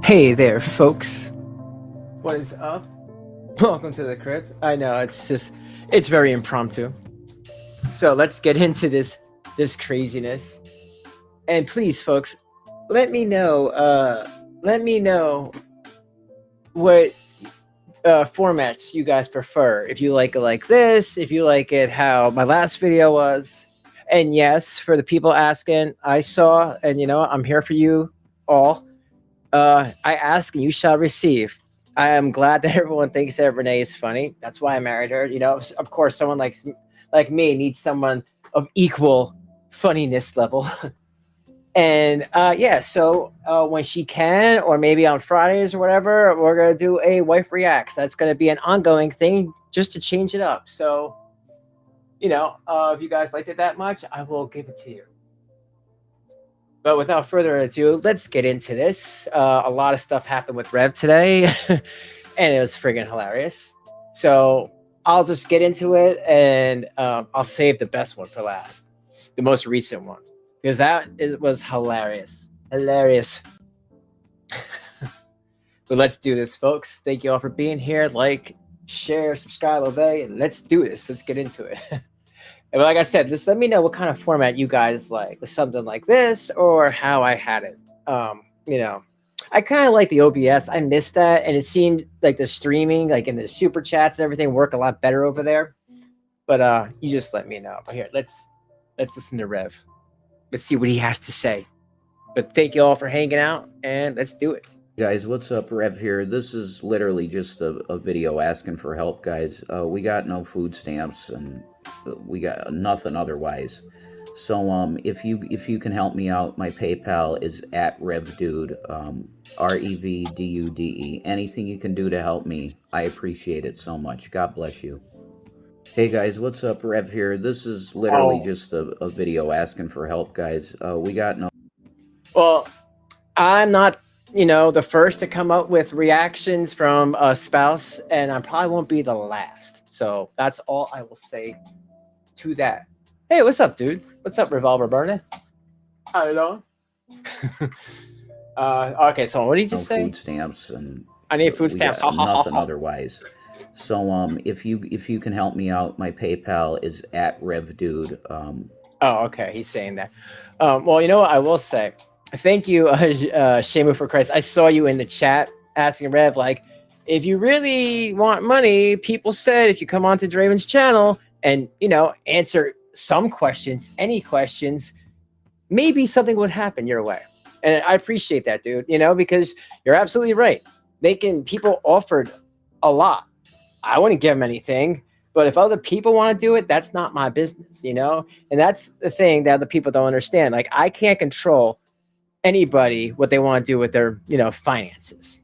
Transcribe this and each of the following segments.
Hey there, folks. What is up? Welcome to the Crypt. I know it's very impromptu. So let's get into this craziness. And please, folks, let me know. Let me know what formats you guys prefer. If you like it like this, if you like it how my last video was. And yes, for the people asking, I saw, and I'm here for you all. I ask and you shall receive. I am glad that everyone thinks that Renee is funny. That's why I married her. Of course, someone like me needs someone of equal funniness level. And yeah, so when she can, or maybe on Fridays or whatever, we're gonna do a wife reacts. That's gonna be an ongoing thing, just to change it up. So, if you guys liked it that much, I will give it to you. But without further ado, let's get into this. A lot of stuff happened with Rev today, and it was friggin' hilarious. So I'll just get into it, and I'll save the best one for last, the most recent one, because was hilarious. Hilarious. But let's do this, folks. Thank you all for being here. Like, share, subscribe, obey, and let's do this. Let's get into it. And like I said, just let me know what kind of format you guys like. Something like this or how I had it. I kind of like the OBS. I missed that. And it seemed like the streaming, like in the super chats and everything, work a lot better over there. But you just let me know. But here, let's listen to Rev. Let's see what he has to say. But thank you all for hanging out, and let's do it. Guys, what's up? Rev here. This is literally just a video asking for help, guys. We got no food stamps and we got nothing otherwise. So if you can help me out, my PayPal is at RevDude, RevDude. Anything you can do to help me, I appreciate it so much. God bless you. Hey guys, what's up? Rev here. This is literally just a video asking for help, guys. We got no. Well, I'm not the first to come up with reactions from a spouse, and I probably won't be the last. So that's all I will say to that. Hey, what's up, dude? What's up, Revolver Burner? How you doing? Okay, so what did you just say? Food stamps and I need food stamps. Nothing otherwise. So if you can help me out, my PayPal is at RevDude. Oh, okay, he's saying that. Well, you know what I will say. Thank you, Shamu for Christ. I saw you in the chat asking Rev, like, if you really want money, people said if you come onto Draven's channel and, answer some questions, any questions, maybe something would happen your way. And I appreciate that, dude, because you're absolutely right. People offered a lot. I wouldn't give them anything. But if other people want to do it, that's not my business, And that's the thing that other people don't understand. Like, I can't control anybody what they want to do with their finances.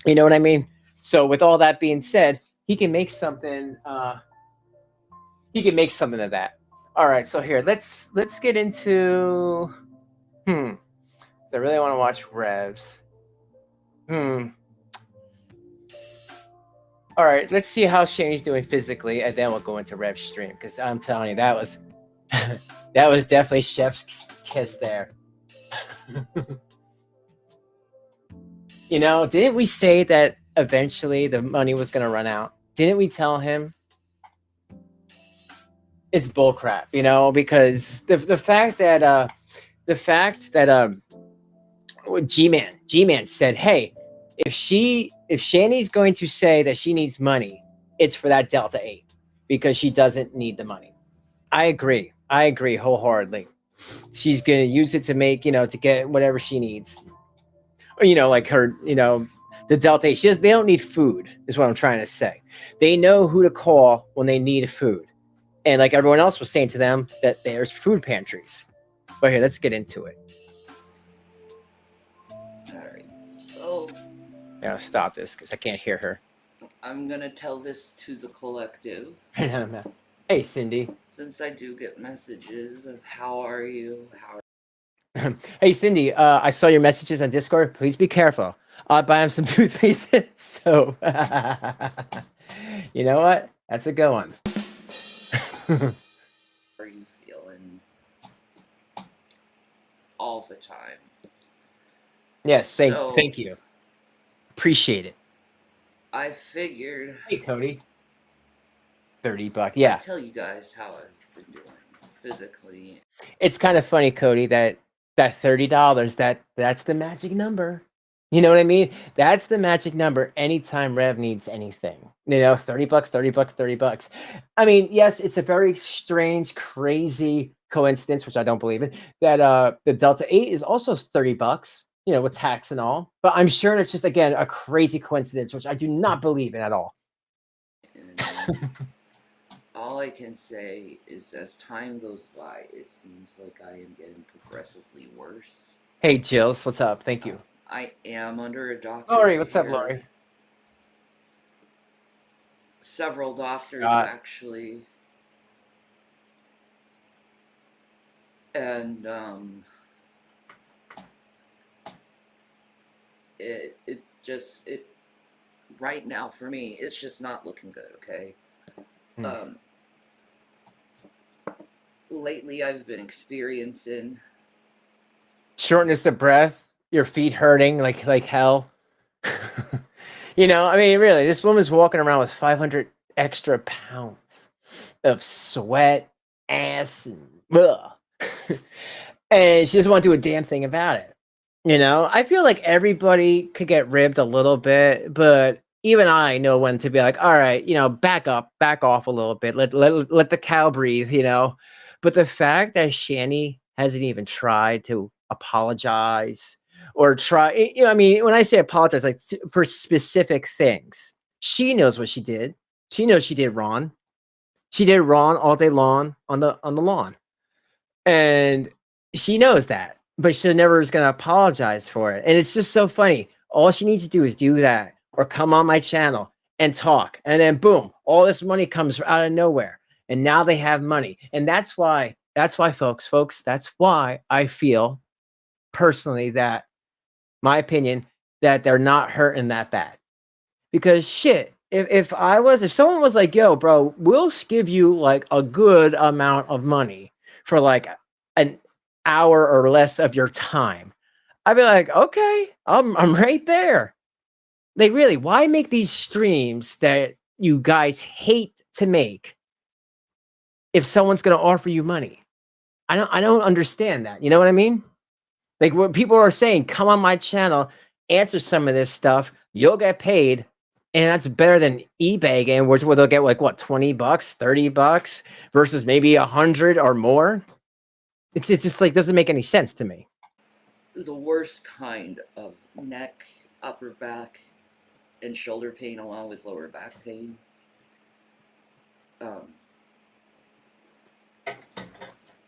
You know what I mean? So with all that being said, he can make something of that. All right, so here let's get into I really want to watch Revs. All right, let's see how Shane's doing physically, and then we'll go into Rev's stream, because I'm telling you, that was that was definitely chef's kiss there. Didn't we say that eventually the money was going to run out? Didn't we tell him? It's bullcrap, because the fact that G-Man said, hey, if Shanny's going to say that she needs money, it's for that Delta 8, because she doesn't need the money. I agree wholeheartedly. She's going to use it to make, to get whatever she needs. Or, like her, the Delta 8. They don't need food, is what I'm trying to say. They know who to call when they need food. And like everyone else was saying to them, that there's food pantries. But here, let's get into it. Alright, so Yeah, stop this, because I can't hear her. I'm gonna tell this to the collective. Hey, Cindy. Since I do get messages of how are you, Hey, Cindy, I saw your messages on Discord. Please be careful. I'll buy him some toothpaste. So, you know what? That's a good one. are you feeling all the time? Yes, So thank you. Appreciate it. I figured Hey, Cody. $30. I'd Yeah. tell you guys how I've been doing physically. It's kind of funny, Cody, that $30, that's the magic number. You know what I mean? That's the magic number anytime Rev needs anything. You know, $30, $30, $30. I mean, yes, it's a very strange, crazy coincidence, which I don't believe in, that the Delta 8 is also $30, you know, with tax and all. But I'm sure it's just again a crazy coincidence, which I do not believe in at all. And all I can say is as time goes by, it seems like I am getting progressively worse. Hey, Jills, what's up? Thank you. I am under a doctor's Lori, what's up, care. Lori? Several doctors, Scott. actually. And it just right now for me it's just not looking good. Okay. Lately I've been experiencing Shortness of breath, your feet hurting like hell. You know, I mean, really, this woman's walking around with 500 extra pounds of sweat, ass, and ugh. And she doesn't want to do a damn thing about it. You know, I feel like everybody could get ribbed a little bit, but even I know when to be like, all right, you know, back up, back off a little bit. Let the cow breathe, you know. But the fact that Shanny hasn't even tried to apologize or try, you know, I mean, when I say apologize, like for specific things, she knows what she did. She knows she did wrong. She did wrong all day long on the lawn, and she knows that, but she never is going to apologize for it. And it's just so funny. All she needs to do is do that, or come on my channel and talk, and then boom, all this money comes out of nowhere, and now they have money, and that's why, folks, that's why I feel personally that, my opinion, that they're not hurting that bad. Because shit, if someone was like, yo, bro, we'll give you like a good amount of money for like an hour or less of your time, I'd be like, okay, I'm right there. Like, really, why make these streams that you guys hate to make if someone's gonna offer you money? I don't understand that. You know what I mean? Like, what people are saying, come on my channel, answer some of this stuff, you'll get paid. And that's better than eBay game, where they'll get like what, $20, $30 versus maybe 100 or more. It's just like doesn't make any sense to me. the worst kind of neck, upper back, and shoulder pain along with lower back pain.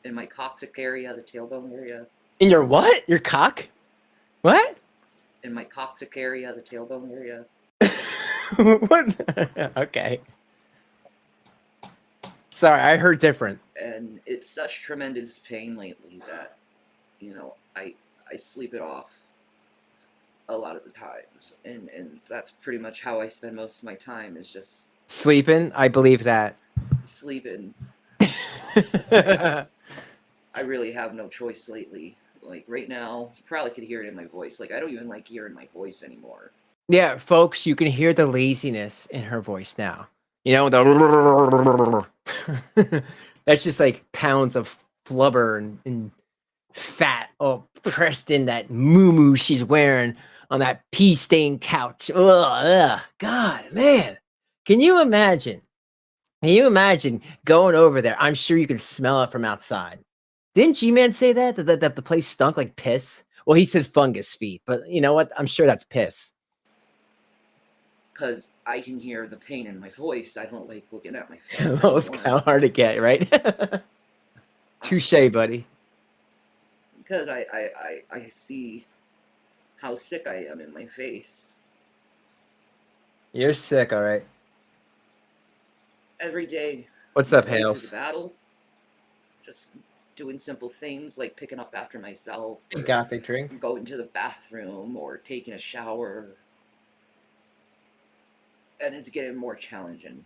In my coccyx area, the tailbone area. In your what? Your cock? What? In my coccyx area, the tailbone area. What? Okay. Sorry, I heard different. And it's such tremendous pain lately that, you know, I sleep it off a lot of the times. And that's pretty much how I spend most of my time, is just Sleeping? I believe that. sleeping. I I really have no choice lately. Like right now, you probably could hear it in my voice. Like I don't even like hearing my voice anymore. Yeah, folks, you can hear the laziness in her voice now. You know, the that's just like pounds of flubber and fat pressed in that moo she's wearing on that pea stained couch. Ugh, God, man. Can you imagine? Can you imagine going over there? I'm sure you can smell it from outside. Didn't G-Man say that the place stunk like piss? Well, he said fungus feet, but you know what? I'm sure that's piss. Because I can hear the pain in my voice. I don't like looking at my face. Oh, it's kind of hard to get, right? Touche, buddy. Because I see how sick I am in my face. You're sick, all right. Every day. What's up, going Hales? through the battle, just doing simple things like picking up after myself, You got the drink? going to the bathroom, or taking a shower. And it's getting more challenging.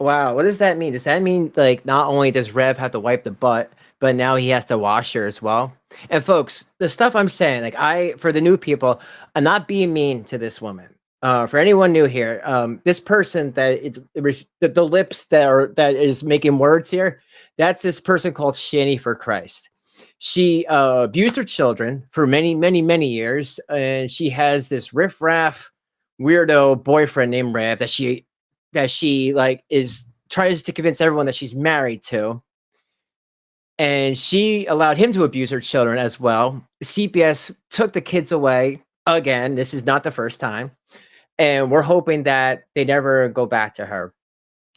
Wow, what does that mean? Does that mean like not only does Rev have to wipe the butt, but now he has to wash her as well? And folks, the stuff I'm saying, like for the new people, I'm not being mean to this woman. For anyone new here, this person the lips that is making words here, that's this person called Shanny for Christ. She abused her children for many, many, many years, and she has this riffraff weirdo boyfriend named Rev that she like is tries to convince everyone that she's married to, and she allowed him to abuse her children as well. CPS took the kids away again. This is not the first time, and we're hoping that they never go back to her.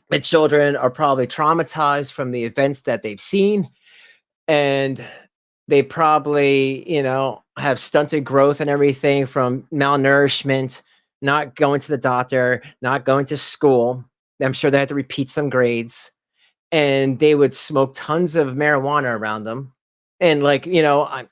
The children are probably traumatized from the events that they've seen, and they probably, have stunted growth and everything from malnourishment, not going to the doctor, not going to school. I'm sure they had to repeat some grades, and they would smoke tons of marijuana around them. And like, I'm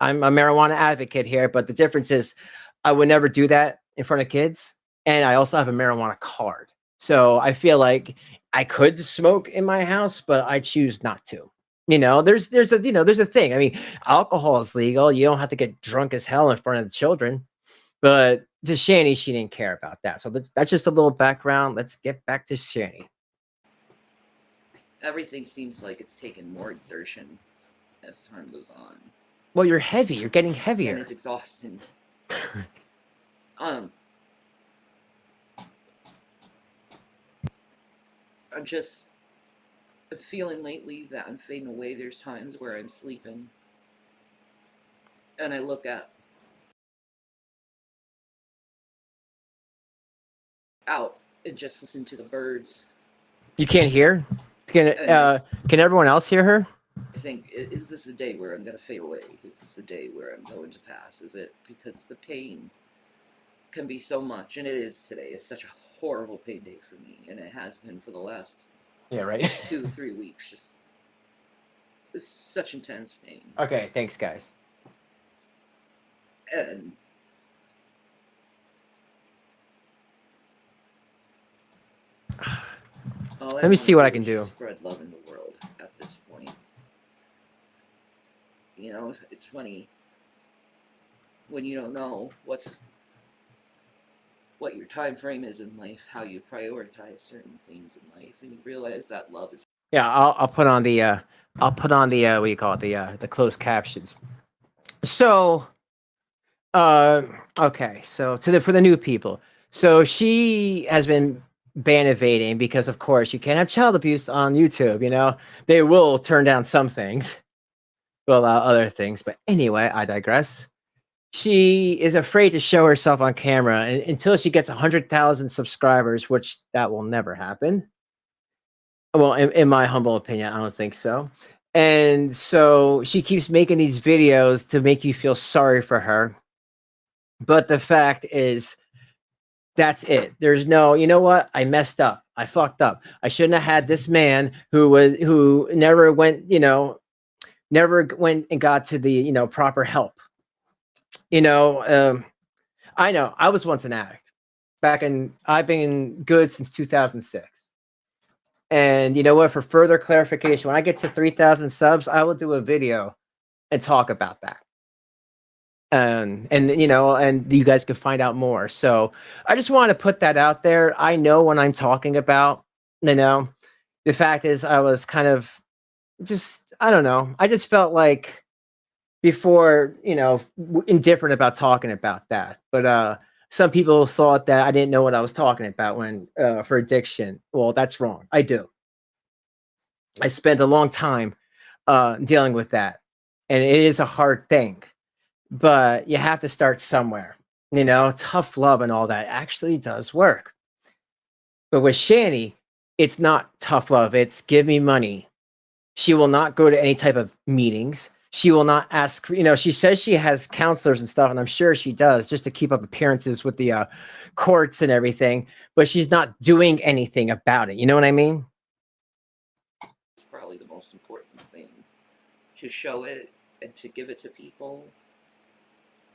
a marijuana advocate here, but the difference is I would never do that in front of kids. And I also have a marijuana card. So I feel like I could smoke in my house, but I choose not to. There's a thing. I mean, alcohol is legal. You don't have to get drunk as hell in front of the children. But to Shanny, she didn't care about that. So that's just a little background. Let's get back to Shanny. Everything seems like it's taken more exertion as time goes on. Well, you're heavy. You're getting And heavier. it's exhausting. I'm just feeling lately that I'm fading away. There's times where I'm sleeping and I look out and just listen to the birds. You can't hear? Can everyone else hear her? I think, is this the day where I'm going to fade away? Is this the day where I'm going to pass? Is it because the pain can be so much, and it is today. It's such a horrible pain day for me, and it has been for the last Yeah, right. 2-3 weeks. Just it's such intense pain. Okay, thanks, guys. And let me see what I can do. Spread love in the world at this point. It's funny when you don't know what your time frame is in life, how you prioritize certain things in life, and you realize that love is. Yeah, I'll put on the what do you call it, the closed captions. So, okay, so for the new people, so she has been bannivating because, of course, you can't have child abuse on YouTube. They will turn down some things, to allow other things. But anyway, I digress. She is afraid to show herself on camera until she gets 100,000 subscribers, which that will never happen. Well, in my humble opinion, I don't think so. And so she keeps making these videos to make you feel sorry for her. But the fact is, that's it. There's no, you know what? I messed up. I fucked up. I shouldn't have had this man who never went and got to the, proper help. I know I was once an addict. I've been good since 2006. And you know what? For further clarification, when I get to 3,000 subs, I will do a video and talk about that. And you guys can find out more. So I just want to put that out there. I know when I'm talking about, the fact is I was kind of I don't know. I just felt like before, indifferent about talking about that. But some people thought that I didn't know what I was talking about when for addiction. Well, that's wrong. I do. I spent a long time dealing with that, and it is a hard thing. But you have to start somewhere. Tough love and all that actually does work. But with Shanny, it's not tough love. It's give me money. She will not go to any type of meetings. She will not ask, she says she has counselors and stuff, and I'm sure she does just to keep up appearances with the courts and everything, but she's not doing anything about it. You know what I mean? It's probably the most important thing, to show it and to give it to people.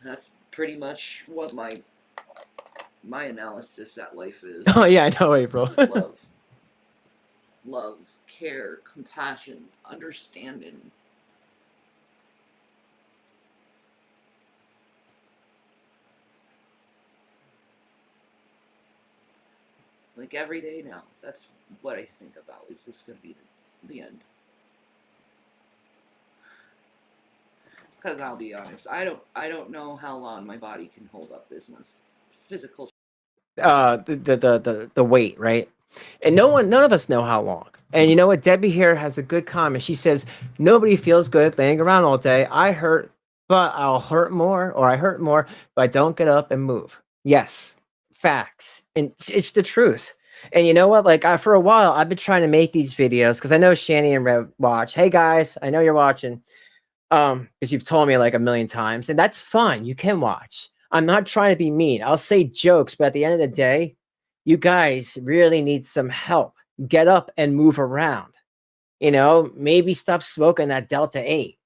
That's pretty much what my analysis at life is. Oh, yeah, I know, April. Love. love, care, compassion, understanding. Like every day now, that's what I think about. Is this going to be the end? Because I'll be honest, I don't know how long my body can hold up this much physical. The weight, right? And none of us know how long. And you know what? Debbie here has a good comment. She says, nobody feels good laying around all day. I hurt, but I'll hurt more, or I hurt more if I don't get up and move. Yes, facts. And it's the truth. And you know what? Like, for a while, I've been trying to make these videos because I know Shanny and Rev watch. Hey, guys, I know you're watching. Because you've told me like a million times, and that's fine. You can watch. I'm not trying to be mean. I'll say jokes, but at the end of the day, you guys really need some help. Get up and move around. You know, maybe stop smoking that Delta 8.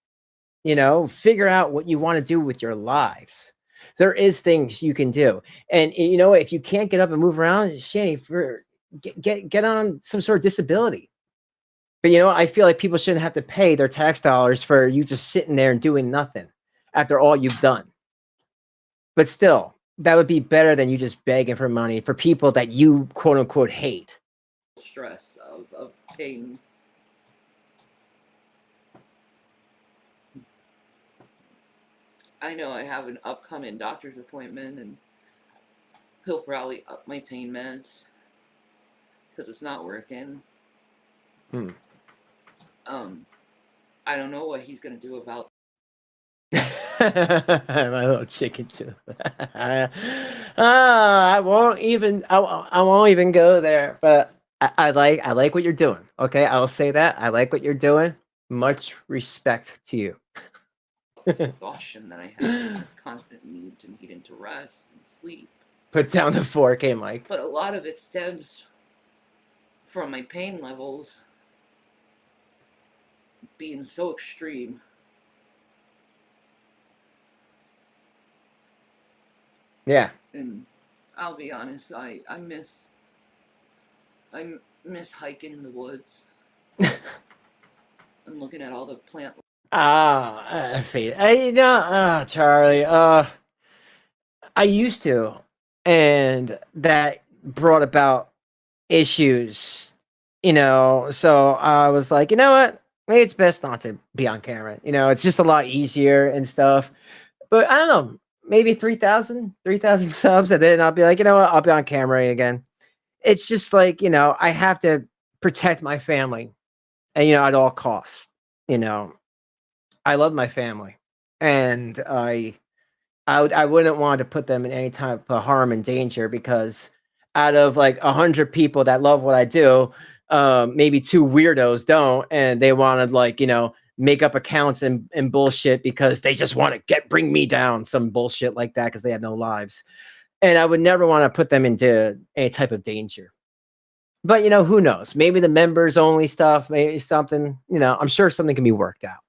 You know, figure out what you want to do with your lives. There is things you can do. And you know, if you can't get up and move around, Shanny, get on some sort of disability. But you know, I feel like people shouldn't have to pay their tax dollars for you just sitting there and doing nothing after all you've done. But still, that would be better than you just begging for money for people that you quote unquote hate. Stress of pain. I know I have an upcoming doctor's appointment, and he'll probably up my pain meds because it's not working. I don't know what he's gonna do about. My little chicken too. I won't even go there. But I like what you're doing. Okay, I will say that I like what you're doing. Much respect to you. This exhaustion that I have, this constant needing to rest and sleep. Put down the fork, hey Mike. But a lot of it stems from my pain levels being so extreme. Yeah. And I'll be honest, I miss hiking in the woods and looking at all the plant. Charlie. I used to, and that brought about issues. You know, so I was like, you know what? Maybe it's best not to be on camera. You know, it's just a lot easier and stuff. But I don't know, maybe 3,000 subs, and then I'll be like, you know what? I'll be on camera again. It's just like, you know, I have to protect my family, and you know, at all costs. You know, I love my family, and I wouldn't want to put them in any type of harm and danger, because out of like 100 people that love what I do, maybe 2 weirdos don't, and they want to, like, you know, make up accounts and bullshit because they just want to bring me down, some bullshit like that, because they have no lives. And I would never want to put them into any type of danger. But you know, who knows? Maybe the members only stuff, maybe something, you know, I'm sure something can be worked out.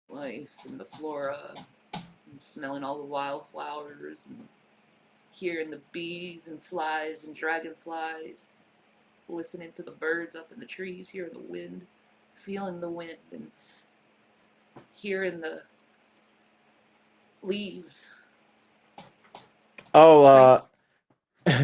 Life and the flora, and smelling all the wildflowers, and hearing the bees and flies and dragonflies, listening to the birds up in the trees, hearing the wind, feeling the wind, and hearing the leaves. Oh,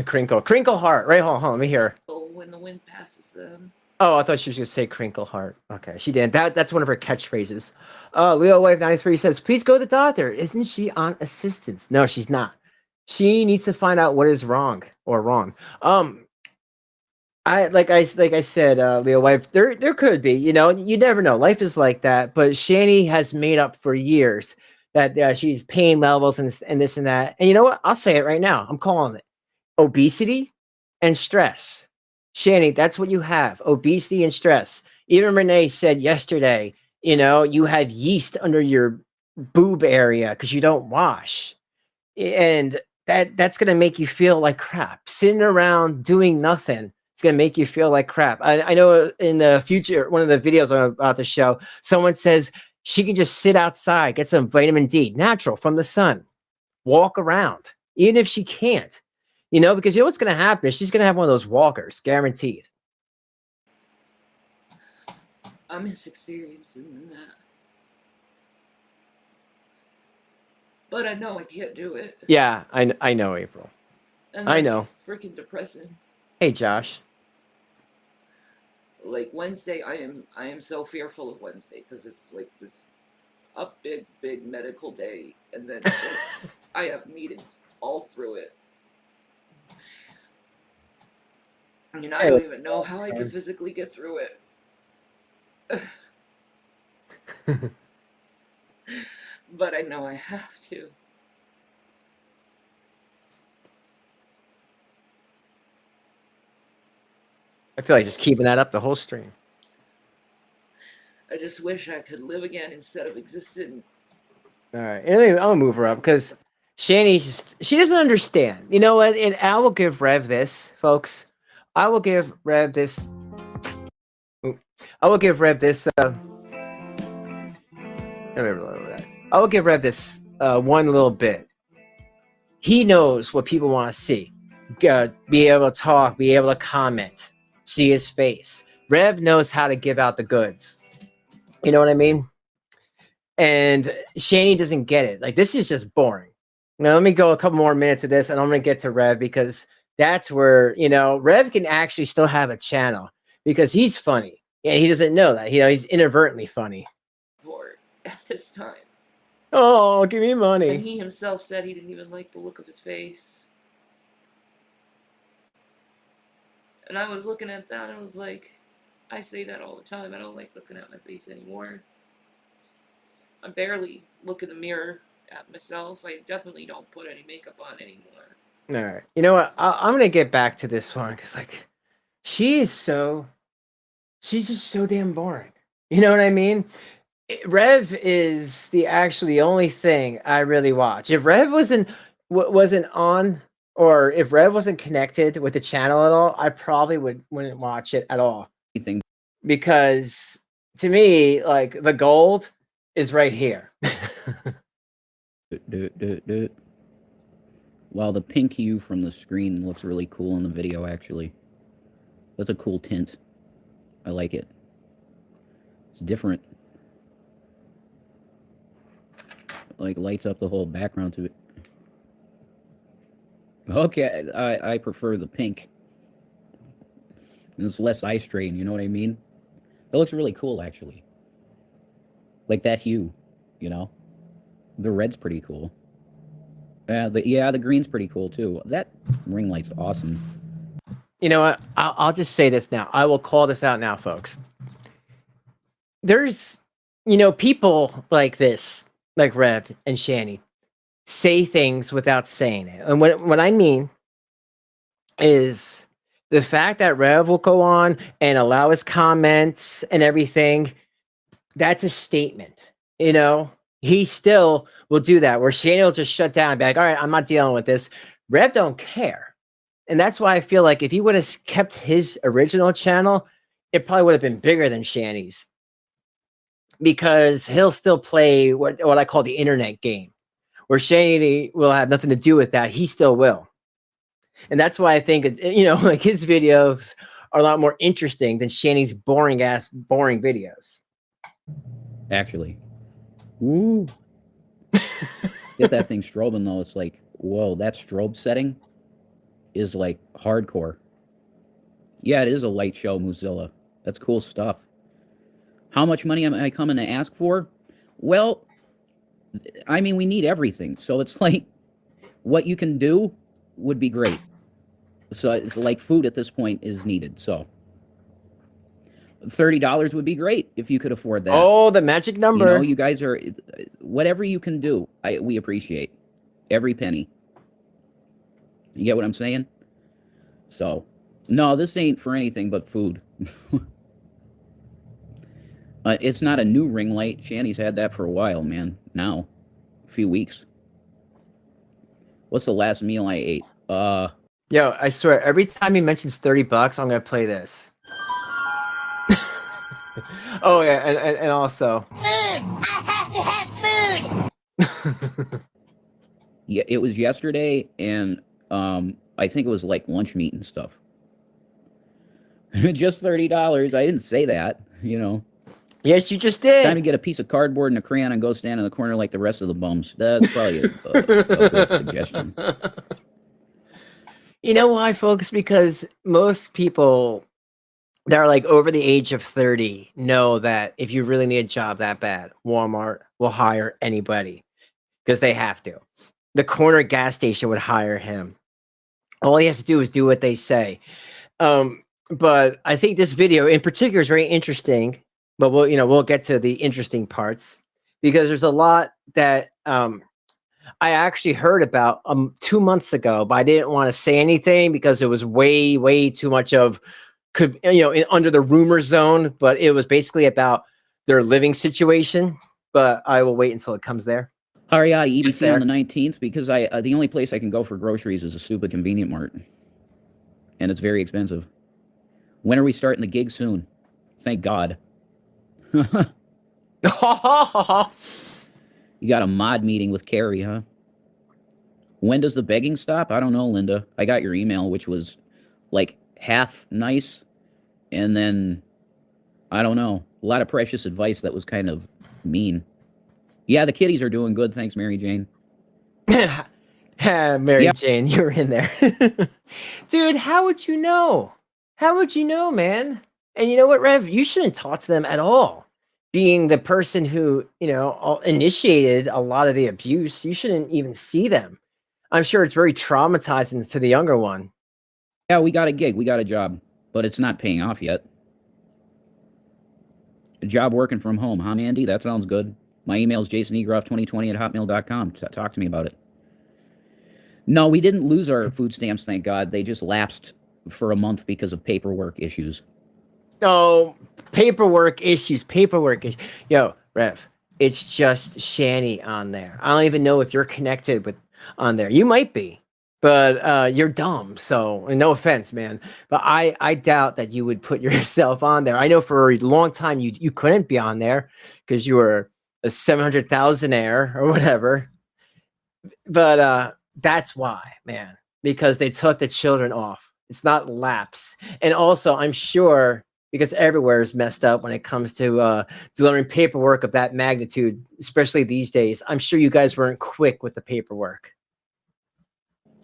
crinkle heart, right? Hold on, let me hear. Oh, when the wind passes them. Oh, I thought she was gonna say crinkle heart. Okay, she didn't. That's one of her catchphrases. Leo Wife 93 says, please go to the doctor. Isn't she on assistance? No, she's not. She needs to find out what is wrong. Like I said, Leo Wife, there could be, you know, you never know. Life is like that. But Shanny has made up for years that she's pain levels and this and that. And you know what? I'll say it right now. I'm calling it obesity and stress. Shanny, that's what you have: obesity and stress. Even Renee said yesterday, you know, you have yeast under your boob area because you don't wash, and that's gonna make you feel like crap. Sitting around doing nothing, it's gonna make you feel like crap. I know in the future, one of the videos I'm about to show, someone says she can just sit outside, get some vitamin D, natural from the sun, walk around, even if she can't. You know, because you know what's going to happen is she's going to have one of those walkers, guaranteed. I'm as experienced in that. But I know I can't do it. Yeah, I know, April. And I that's know. freaking depressing. Hey, Josh. Like Wednesday, I am so fearful of Wednesday because it's like this a big medical day, and then I have meetings all through it. And I don't even know how I can physically get through it. But I know I have to. I feel like just keeping that up the whole stream. I just wish I could live again instead of existing. All right, anyway, I'll move her up because she doesn't understand. You know what? And I will give Rev this, folks. I will give Rev this. I will give Rev this. I will give Rev this one little bit. He knows what people want to see. Be able to talk, be able to comment, see his face. Rev knows how to give out the goods. You know what I mean? And Shanny doesn't get it. Like, this is just boring. Now, let me go a couple more minutes of this, and I'm going to get to Rev because that's where, you know, Rev can actually still have a channel because he's funny. And he doesn't know that. You know, he's inadvertently funny. At this time. Oh, give me money. And he himself said he didn't even like the look of his face. And I was looking at that and I was like, I say that all the time. I don't like looking at my face anymore. I barely look in the mirror at myself. I definitely don't put any makeup on anymore. All right. You know what? I'm going to get back to this one because, like, she's just so damn boring. You know what I mean? Rev is the only thing I really watch. If Rev wasn't on, or if Rev wasn't connected with the channel at all, I probably wouldn't watch it at all. Because to me, like, the gold is right here. Wow, the pink hue from the screen looks really cool in the video, actually. That's a cool tint. I like it. It's different. Like, lights up the whole background to it. Okay, I prefer the pink. It's less eye strain, you know what I mean? That looks really cool, actually. Like that hue, you know? The red's pretty cool. The green's pretty cool, too. That ring light's awesome. You know what? I'll just say this now. I will call this out now, folks. There's, you know, people like this, like Rev and Shanny, say things without saying it. And what I mean is the fact that Rev will go on and allow his comments and everything, that's a statement. You know, he still will do that, where Shanny will just shut down and be like, all right, I'm not dealing with this. Rev don't care. And that's why I feel like if he would have kept his original channel, it probably would have been bigger than Shanny's. Because he'll still play what I call the internet game, where Shanny will have nothing to do with that. He still will. And that's why I think, you know, like, his videos are a lot more interesting than Shanny's boring videos. Actually. Woo. Get that thing strobing, though. It's like, whoa, that strobe setting is like hardcore. Yeah, it is a light show, Mozilla. That's cool stuff. How much money am I coming to ask for? Well, I mean, we need everything. So it's like, what you can do would be great. So it's like food at this point is needed. So $30 would be great if you could afford that. Oh, the magic number. You know, you guys are, whatever you can do, we appreciate every penny. You get what I'm saying? So, no, this ain't for anything but food. It's not a new ring light. Shanny's had that for a while, man. Now, a few weeks. What's the last meal I ate? Yo, I swear, every time he mentions $30, I'm gonna play this. Oh yeah, and also. Food. I have to have food. Yeah, it was yesterday, and I think it was like lunch meat and stuff. Just $30. I didn't say that, you know. Yes, you just Time to did. get a piece of cardboard and a crayon and go stand in the corner like the rest of the bums. That's probably a good suggestion. You know why, folks? Because most people that are like over the age of 30 know that if you really need a job that bad, Walmart will hire anybody because they have to. The corner gas station would hire him. All he has to do is do what they say. But I think this video in particular is very interesting. But we'll get to the interesting parts because there's a lot that I actually heard about 2 months ago, but I didn't want to say anything because it was way, way too much of under the rumor zone. But it was basically about their living situation. But I will wait until it comes there. REI EBT there. on the 19th because the only place I can go for groceries is a stupid convenient mart, and it's very expensive. When are we starting the gig? Soon? Thank God. You got a mod meeting with Carrie, huh? When does the begging stop? I don't know, Linda. I got your email, which was like half nice, and then I don't know, a lot of precious advice that was kind of mean. Yeah, the kitties are doing good, thanks, Mary Jane. Mary Jane, you're in there. Dude, how would you know? How would you know, man? And you know what, Rev? You shouldn't talk to them at all. Being the person who, initiated a lot of the abuse, you shouldn't even see them. I'm sure it's very traumatizing to the younger one. Yeah, we got a gig, we got a job, but it's not paying off yet. A job working from home, huh, Mandy? That sounds good. My email is jasonegroff2020@hotmail.com. Talk to me about it. No, we didn't lose our food stamps, thank God. They just lapsed for a month because of paperwork issues. Oh, paperwork issues. Yo, Rev, it's just Shanny on there. I don't even know if you're connected with on there. You might be, but you're dumb. So no offense, man. But I doubt that you would put yourself on there. I know for a long time you couldn't be on there because you were a 700,000-aire or whatever. But that's why, man, because they took the children off. It's not lapse. And also, I'm sure because everywhere is messed up when it comes to delivering paperwork of that magnitude, especially these days. I'm sure you guys weren't quick with the paperwork.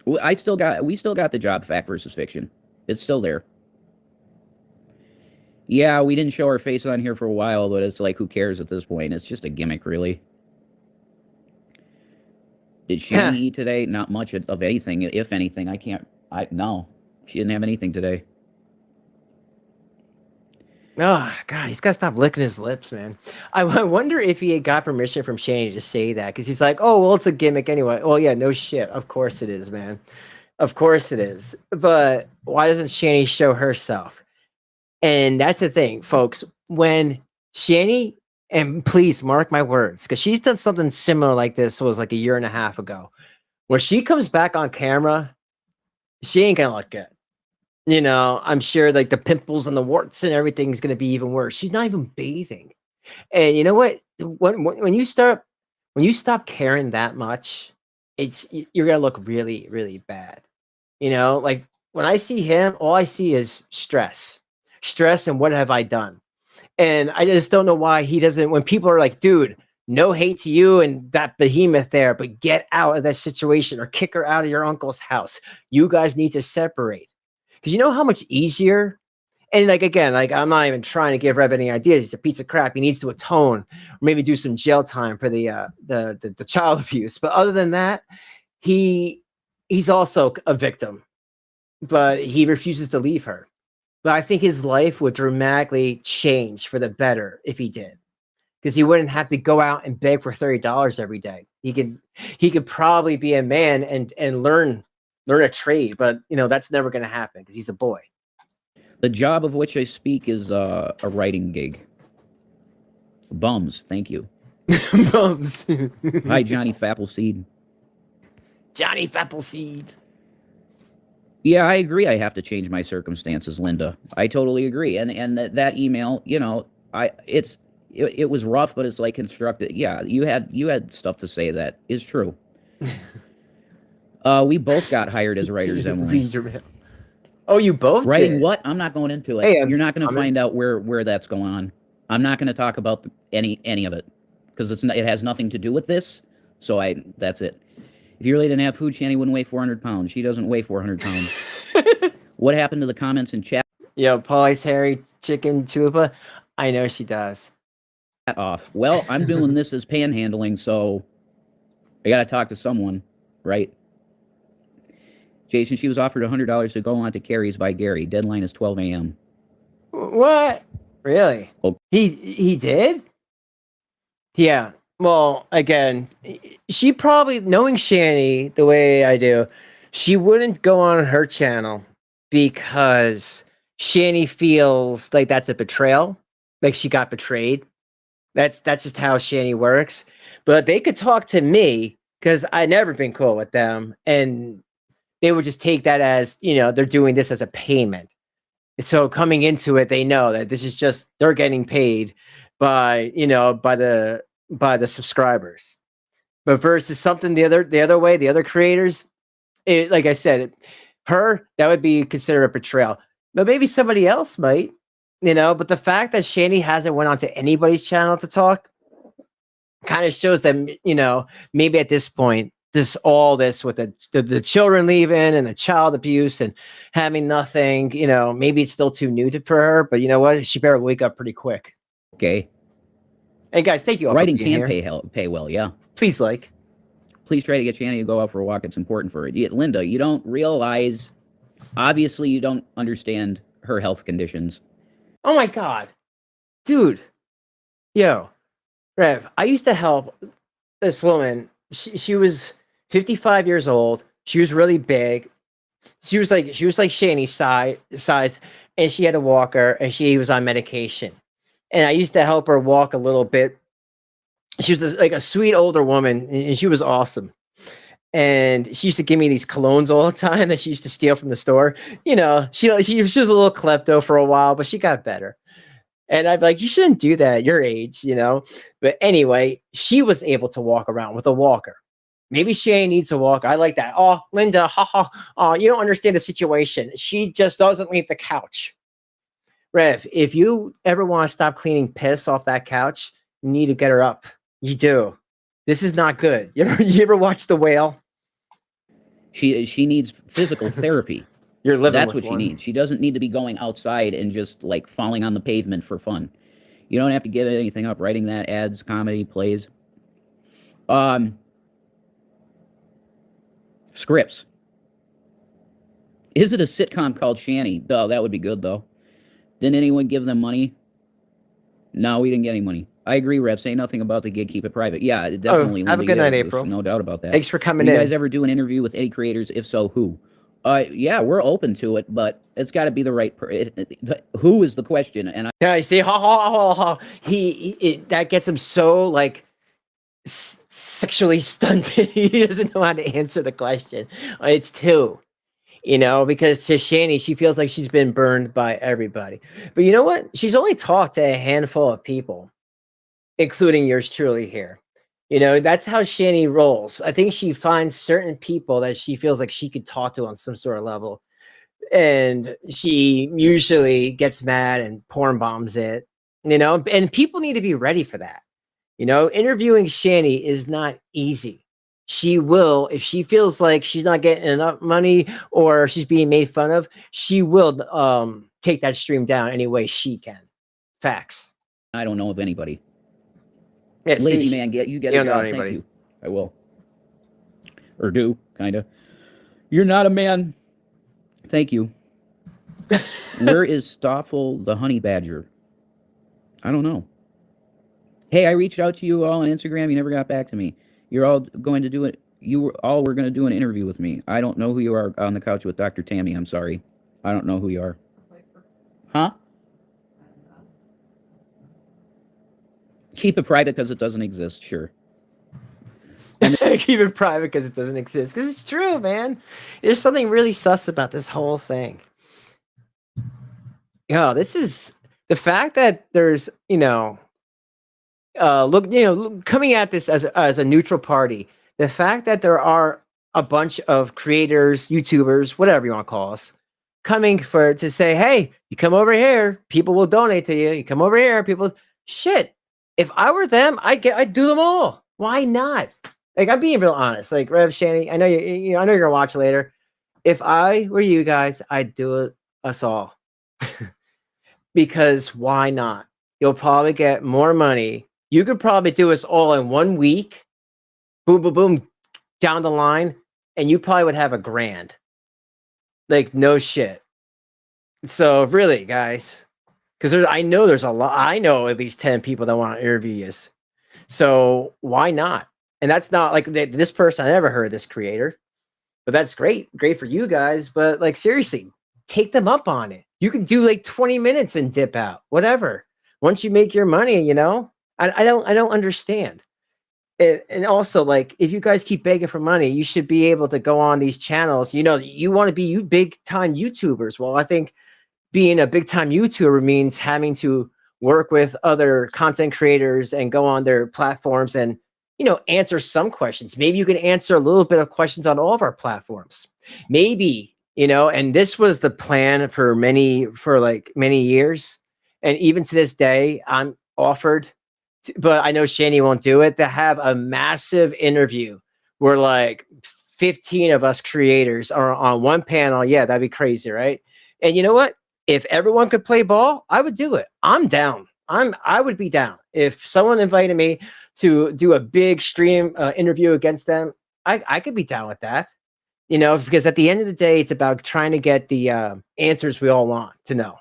We still got the job, fact versus fiction. It's still there. Yeah, we didn't show our face on here for a while, but it's like, who cares at this point? It's just a gimmick, really. Did Shanny eat today? Not much of anything. If anything, no. She didn't have anything today. Oh, God, he's got to stop licking his lips, man. I wonder if he had got permission from Shanny to say that, because he's like, oh, well, it's a gimmick anyway. Well, yeah, no shit. Of course it is, man. Of course it is. But why doesn't Shanny show herself? And that's the thing, folks. When Shanny, and please mark my words, because she's done something similar like this, was like a year and a half ago. When she comes back on camera, she ain't going to look good. I'm sure like the pimples and the warts and everything's going to be even worse. She's not even bathing. And you know what? When you stop caring that much, you're going to look really, really bad. Like when I see him, all I see is stress, and what have I done? And I just don't know why he doesn't, when people are like, dude, no hate to you and that behemoth there, but get out of that situation or kick her out of your uncle's house. You guys need to separate. Because you know how much easier, and like, again, like I'm not even trying to give Rev any ideas. He's a piece of crap. He needs to atone or maybe do some jail time for the child abuse. But other than that, he's also a victim, but he refuses to leave her. But I think his life would dramatically change for the better if he did, because he wouldn't have to go out and beg for $30 every day. He could probably be a man and learn a trade, but that's never going to happen because he's a boy. The job of which I speak is a writing gig. Bums, thank you. Bums. Hi, Johnny Fappleseed. Johnny Fappleseed. Yeah, I agree. I have to change my circumstances, Linda. I totally agree. And that email, it was rough, but it's like constructed. Yeah, you had stuff to say that is true. We both got hired as writers, Emily. Oh, you both writing did? what? I'm not going into it. Hey, you're not going to find out where that's going on. I'm not going to talk about any of it because it has nothing to do with this. So that's it. If you really didn't have food, Shanny wouldn't weigh 400 pounds. She doesn't weigh 400 pounds. What happened to the comments in chat? Yo, Polly's hairy chicken tuba. I know she does. Off. Well, I'm doing this as panhandling, so I got to talk to someone, right? Jason, she was offered $100 to go on to Carrie's by Gary. Deadline is 12 a.m. What? Really? Oh. He did? Yeah. Well, again, she probably, knowing Shanny the way I do, she wouldn't go on her channel because Shanny feels like that's a betrayal, like she got betrayed. That's just how Shanny works. But they could talk to me because I never been cool with them, and they would just take that as, you know, they're doing this as a payment. So coming into it, they know that this is just they're getting paid by, you know, by the subscribers. But versus something the other way, the other creators, like I said, that would be considered a betrayal. But maybe somebody else might, you know. But the fact that Shanny hasn't went onto anybody's channel to talk kind of shows them, you know, maybe at this point, all this with the children leaving and the child abuse and having nothing, you know, maybe it's still too new for her. But you know what? She better wake up pretty quick. Okay. Hey guys, thank you all. Writing for being can here. pay well, yeah. Please like. Please try to get Shanny to go out for a walk. It's important for her. Linda, you don't realize, obviously you don't understand her health conditions. Oh my God. Dude. Yo, Rev, I used to help this woman. She was 55 years old. She was really big. She was like Shanny's size, and she had a walker, and she was on medication. And I used to help her walk a little bit. She was like a sweet older woman, and she was awesome. And she used to give me these colognes all the time that she used to steal from the store. You know, she was a little klepto for a while, but she got better. And I'd be like, you shouldn't do that at your age, you know? But anyway, she was able to walk around with a walker. Maybe Shay needs a walker. I like that. Oh, Linda, you don't understand the situation. She just doesn't leave the couch. Rev, if you ever want to stop cleaning piss off that couch, you need to get her up. You do. This is not good. You ever watch The Whale? She needs physical therapy. You're living That's with what one. she needs. She doesn't need to be going outside and just like falling on the pavement for fun. You don't have to give anything up. Writing that, ads, comedy, plays. Scripts. Is it a sitcom called Shanny? Oh, that would be good though. Didn't anyone give them money? No, we didn't get any money. I agree, Rev. Say nothing about the gig. Keep it private. Yeah, definitely. Have a good night, April. No doubt about that. Thanks for coming in. in. You guys ever do an interview with any creators? If so, who? Yeah, we're open to it, but it's got to be the right who is the question? And yeah, you see, that gets him so like sexually stunted. He doesn't know how to answer the question. It's two, you know, because to Shanny, she feels like she's been burned by everybody. But you know what? She's only talked to a handful of people, including yours truly here. You know, that's how Shanny rolls. I think she finds certain people that she feels like she could talk to on some sort of level. And she usually gets mad and porn bombs it, you know, and people need to be ready for that. You know, interviewing Shanny is not easy. She will, if she feels like she's not getting enough money or she's being made fun of, she will take that stream down any way she can. Facts. I don't know of anybody. Yeah, lazy man, you get a job. Thank you. I will. Or do, kind of. You're not a man. Thank you. Where is Stoffel the honey badger? I don't know. Hey, I reached out to you all on Instagram. You never got back to me. You're all going to do it. You all were going to do an interview with me. I don't know who you are on the couch with Dr. Tammy. I'm sorry. I don't know who you are. Huh? Keep it private because it doesn't exist. Sure. Keep it private because it doesn't exist. Because it's true, man. There's something really sus about this whole thing. Yo, this is the fact that there's, you know, coming at this as a neutral party. The fact that there are a bunch of creators, YouTubers, whatever you want to call us, coming to say, hey, you come over here, people will donate to you. You come over here, people. shit. If I were them, I'd do them all. Why not? Like, I'm being real honest. Like, Rev, Shanny, I know I know you're gonna watch later. If I were you guys, I'd do us all. Because why not? You'll probably get more money. You could probably do us all in 1 week. Boom, boom, boom, down the line, and you probably would have $1,000. Like, no shit. So really, guys, because I know there's a lot. I know at least 10 people that want to interview you. So why not? And that's not like this person. I never heard of this creator, but that's great for you guys. But like, seriously, take them up on it. You can do like 20 minutes and dip out, whatever. Once you make your money, you know. I don't understand. And also, like, if you guys keep begging for money, you should be able to go on these channels. You know, you want to be big time YouTubers. Well, I think being a big time YouTuber means having to work with other content creators and go on their platforms and, you know, answer some questions. Maybe you can answer a little bit of questions on all of our platforms. Maybe, you know, and this was the plan for many years. And even to this day, I'm offered, but I know Shanny won't do it, to have a massive interview where like 15 of us creators are on one panel. Yeah, that'd be crazy, right? And you know what? If everyone could play ball, I would do it. I'm down. I would be down. If someone invited me to do a big stream interview against them, I could be down with that. You know, because at the end of the day, it's about trying to get the answers we all want to know.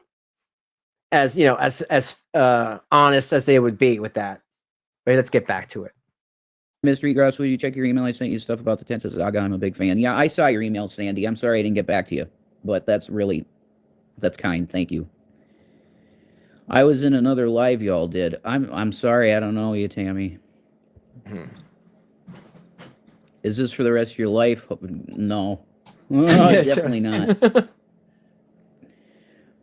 As you know, as honest as they would be with that. Right, let's get back to it. Mystery Grouse, will you check your email? I sent you stuff about the Tensa Saga. I'm a big fan. Yeah, I saw your email, Sandy. I'm sorry I didn't get back to you, but that's kind. Thank you. I was in another live y'all did. I'm sorry. I don't know you, Tammy. Is this for the rest of your life? No. Definitely not.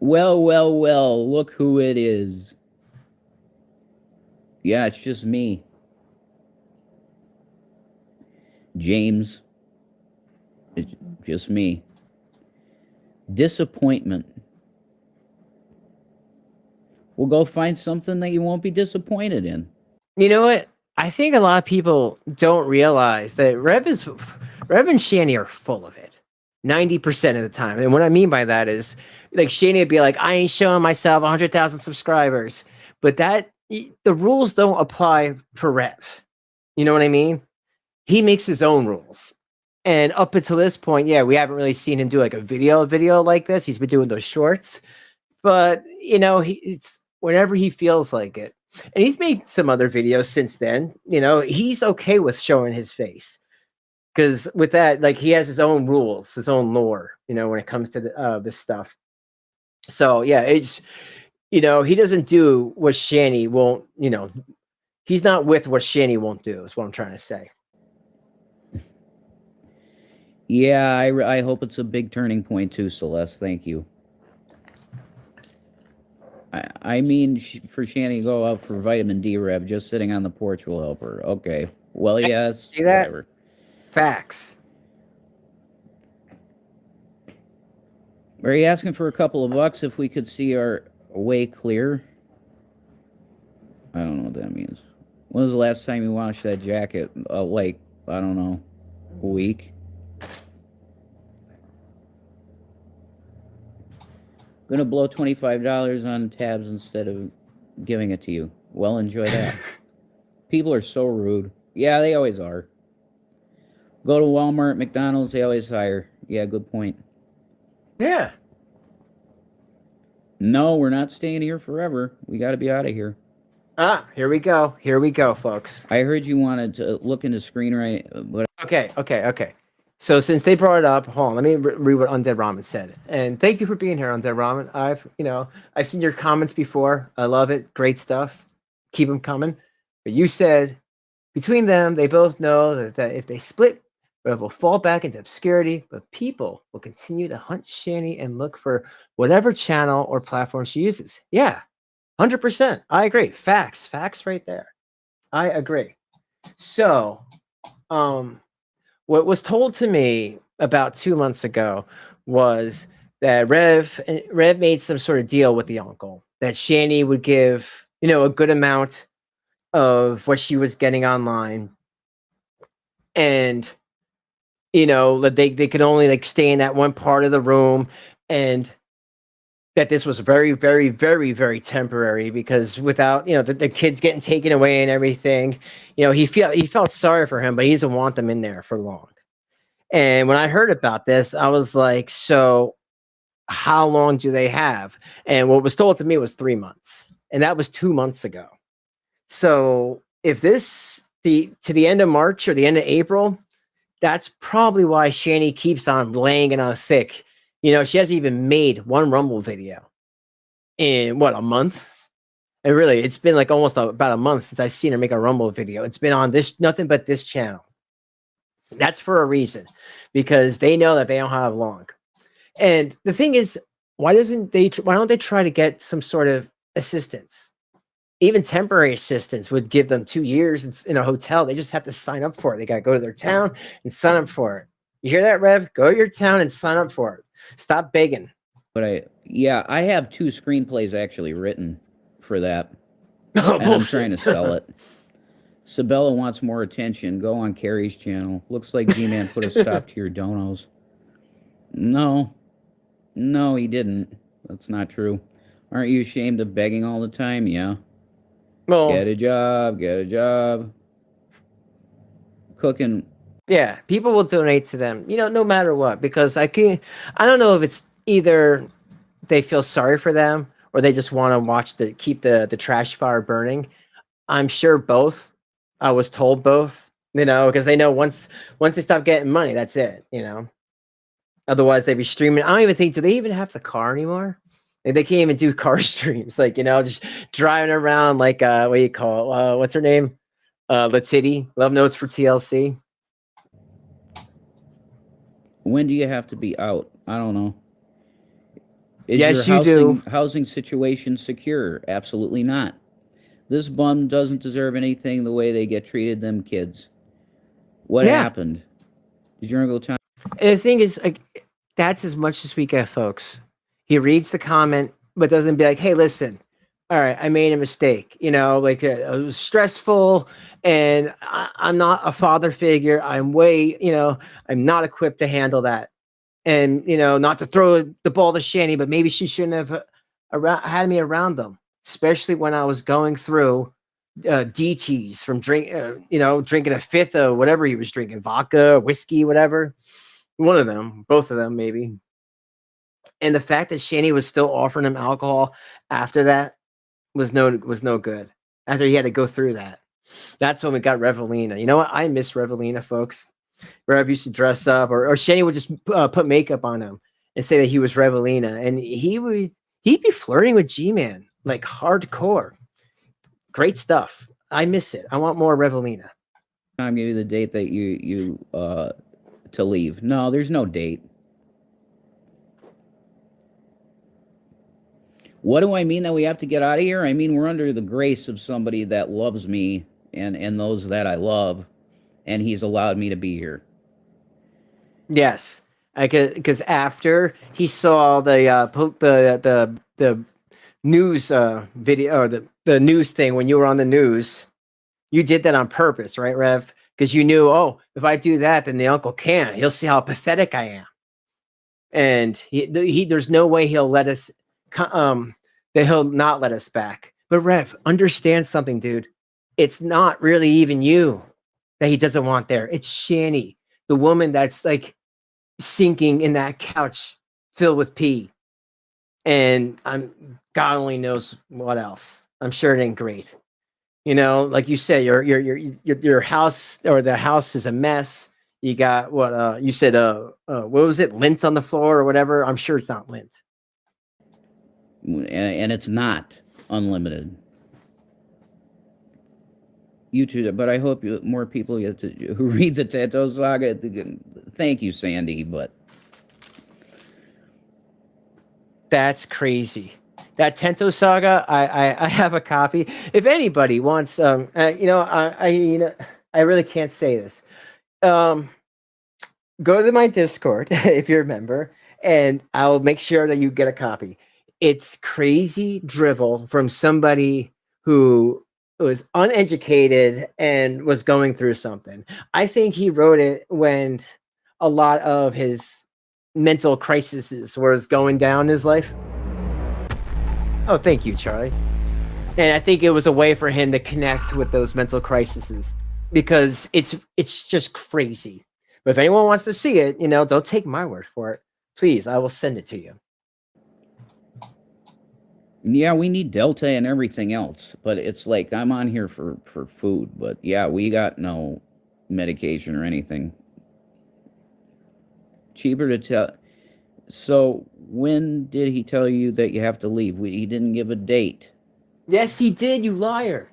Well, look who it is. Yeah, it's just me. James. It's just me. Disappointment. Well, go find something that you won't be disappointed in. You know what? I think a lot of people don't realize that Rev and Shanny are full of it 90% of the time. And what I mean by that is, like, Shanny would be like, I ain't showing myself 100,000 subscribers. But the rules don't apply for Rev. You know what I mean? He makes his own rules. And up until this point, yeah, we haven't really seen him do like a video like this. He's been doing those shorts. But, you know, it's whenever he feels like it. And he's made some other videos since then. You know, he's okay with showing his face. Because with that, like, he has his own rules, his own lore, you know, when it comes to this stuff. So, yeah, it's, you know, he doesn't do what Shanny won't, you know, he's not with what Shanny won't do, is what I'm trying to say. Yeah, I hope it's a big turning point too, Celeste. Thank you. I mean, for Shanny to go out for vitamin D, Rev, just sitting on the porch will help her. Okay. Well, yes. See that? Whatever. Facts. Are you asking for a couple of bucks if we could see our way clear? I don't know what that means. When was the last time you washed that jacket? Like, I don't know, a week? Gonna blow $25 on tabs instead of giving it to you. Well, enjoy that. People are so rude. Yeah, they always are. Go to Walmart, McDonald's, they always hire. Yeah, good point. Yeah. No, we're not staying here forever. We got to be out of here. Ah, here we go. Here we go, folks. I heard you wanted to look into screenwriting, but Okay. So since they brought it up, hold on, let me read what Undead Ramen said. And thank you for being here, Undead Ramen. I've seen your comments before. I love it. Great stuff. Keep them coming. But you said between them, they both know that if they split, Rev will fall back into obscurity, but people will continue to hunt Shanny and look for whatever channel or platform she uses. Yeah, 100%. I agree. Facts right there. I agree. So, what was told to me about 2 months ago was that Rev made some sort of deal with the uncle that Shanny would give, a good amount of what she was getting online, and that they could only like stay in that one part of the room, and that this was very, very, very, very temporary, because without the kids getting taken away and everything, he felt sorry for him, but he doesn't want them in there for long. And when I heard about this, I was like, so how long do they have? And what was told to me was 3 months, and that was 2 months ago. So if this to the end of March or the end of April, that's probably why Shanny keeps on laying it on thick. She hasn't even made one Rumble video in what, a month? And really, it's been like almost about a month since I've seen her make a Rumble video. It's been on this nothing but this channel. That's for a reason, because they know that they don't have long. And the thing is, why don't they try to get some sort of assistance? Even temporary assistance would give them 2 years in a hotel. They just have to sign up for it. They got to go to their town and sign up for it. You hear that, Rev? Go to your town and sign up for it. Stop begging. But I have 2 screenplays actually written for that. Oh, and I'm trying to sell it. Sabella wants more attention. Go on Carrie's channel. Looks like G-Man put a stop to your donos. No, he didn't. That's not true. Aren't you ashamed of begging all the time? Yeah. Well, Get a job. Cooking. Yeah, people will donate to them, no matter what, because I don't know if it's either they feel sorry for them or they just want to keep the trash fire burning. I'm sure both. I was told both, because they know once they stop getting money, that's it, Otherwise, they'd be streaming. I don't even think, do they even have the car anymore? Like, they can't even do car streams, like, just driving around like, what do you call it? What's her name? Latiti, Love Notes for TLC. When do you have to be out? I don't know. Yes, you do. Housing situation secure? Absolutely not. This bum doesn't deserve anything the way they get treated, them kids. What happened? Did you go time? And the thing is, like, that's as much as we get, folks. He reads the comment, but doesn't be like, hey, listen, all right, I made a mistake. It was stressful, and I'm not a father figure. I'm I'm not equipped to handle that. And, not to throw the ball to Shanny, but maybe she shouldn't have had me around them, especially when I was going through DTs from drinking a fifth of whatever he was drinking, vodka, whiskey, whatever. One of them, both of them, maybe. And the fact that Shanny was still offering him alcohol after that was no good. After he had to go through that. That's when we got Revelina. You know what? I miss Revelina, folks. Rev used to dress up, or Shanny would just put makeup on him and say that he was Revelina, and he'd be flirting with G-Man like hardcore. Great stuff. I miss it. I want more Revelina. Time give you the date that you to leave. No, there's no date. What do I mean that we have to get out of here? I mean, we're under the grace of somebody that loves me and those that I love, and he's allowed me to be here. Yes, because after he saw the news video, or the news thing when you were on the news, you did that on purpose, right, Rev? Because you knew, if I do that, then the uncle can't. He'll see how pathetic I am, and there's no way he'll let us. That he'll not let us back. But Rev, understand something, dude. It's not really even you that he doesn't want there. It's Shanny, the woman that's like sinking in that couch filled with pee. And God only knows what else. I'm sure it ain't great. Like you said, your house, or the house, is a mess. You got what you said, what was it? Lint on the floor or whatever. I'm sure it's not lint. And it's not unlimited. YouTube, but I hope more people get to who read the Tattoo Saga. Thank you, Sandy, but that's crazy. That Tento Saga, I have a copy. If anybody wants, I really can't say this. Go to my Discord if you're a member, and I'll make sure that you get a copy. It's crazy drivel from somebody who was uneducated and was going through something. I think he wrote it when a lot of his mental crises was going down in his life. Oh, thank you, Charlie. And I think it was a way for him to connect with those mental crises because it's just crazy. But if anyone wants to see it, don't take my word for it. Please, I will send it to you. Yeah, we need Delta and everything else, but it's like I'm on here for food, but yeah, we got no medication or anything. Cheaper to tell. So when did he tell you that you have to leave? He didn't give a date. Yes, he did, you liar.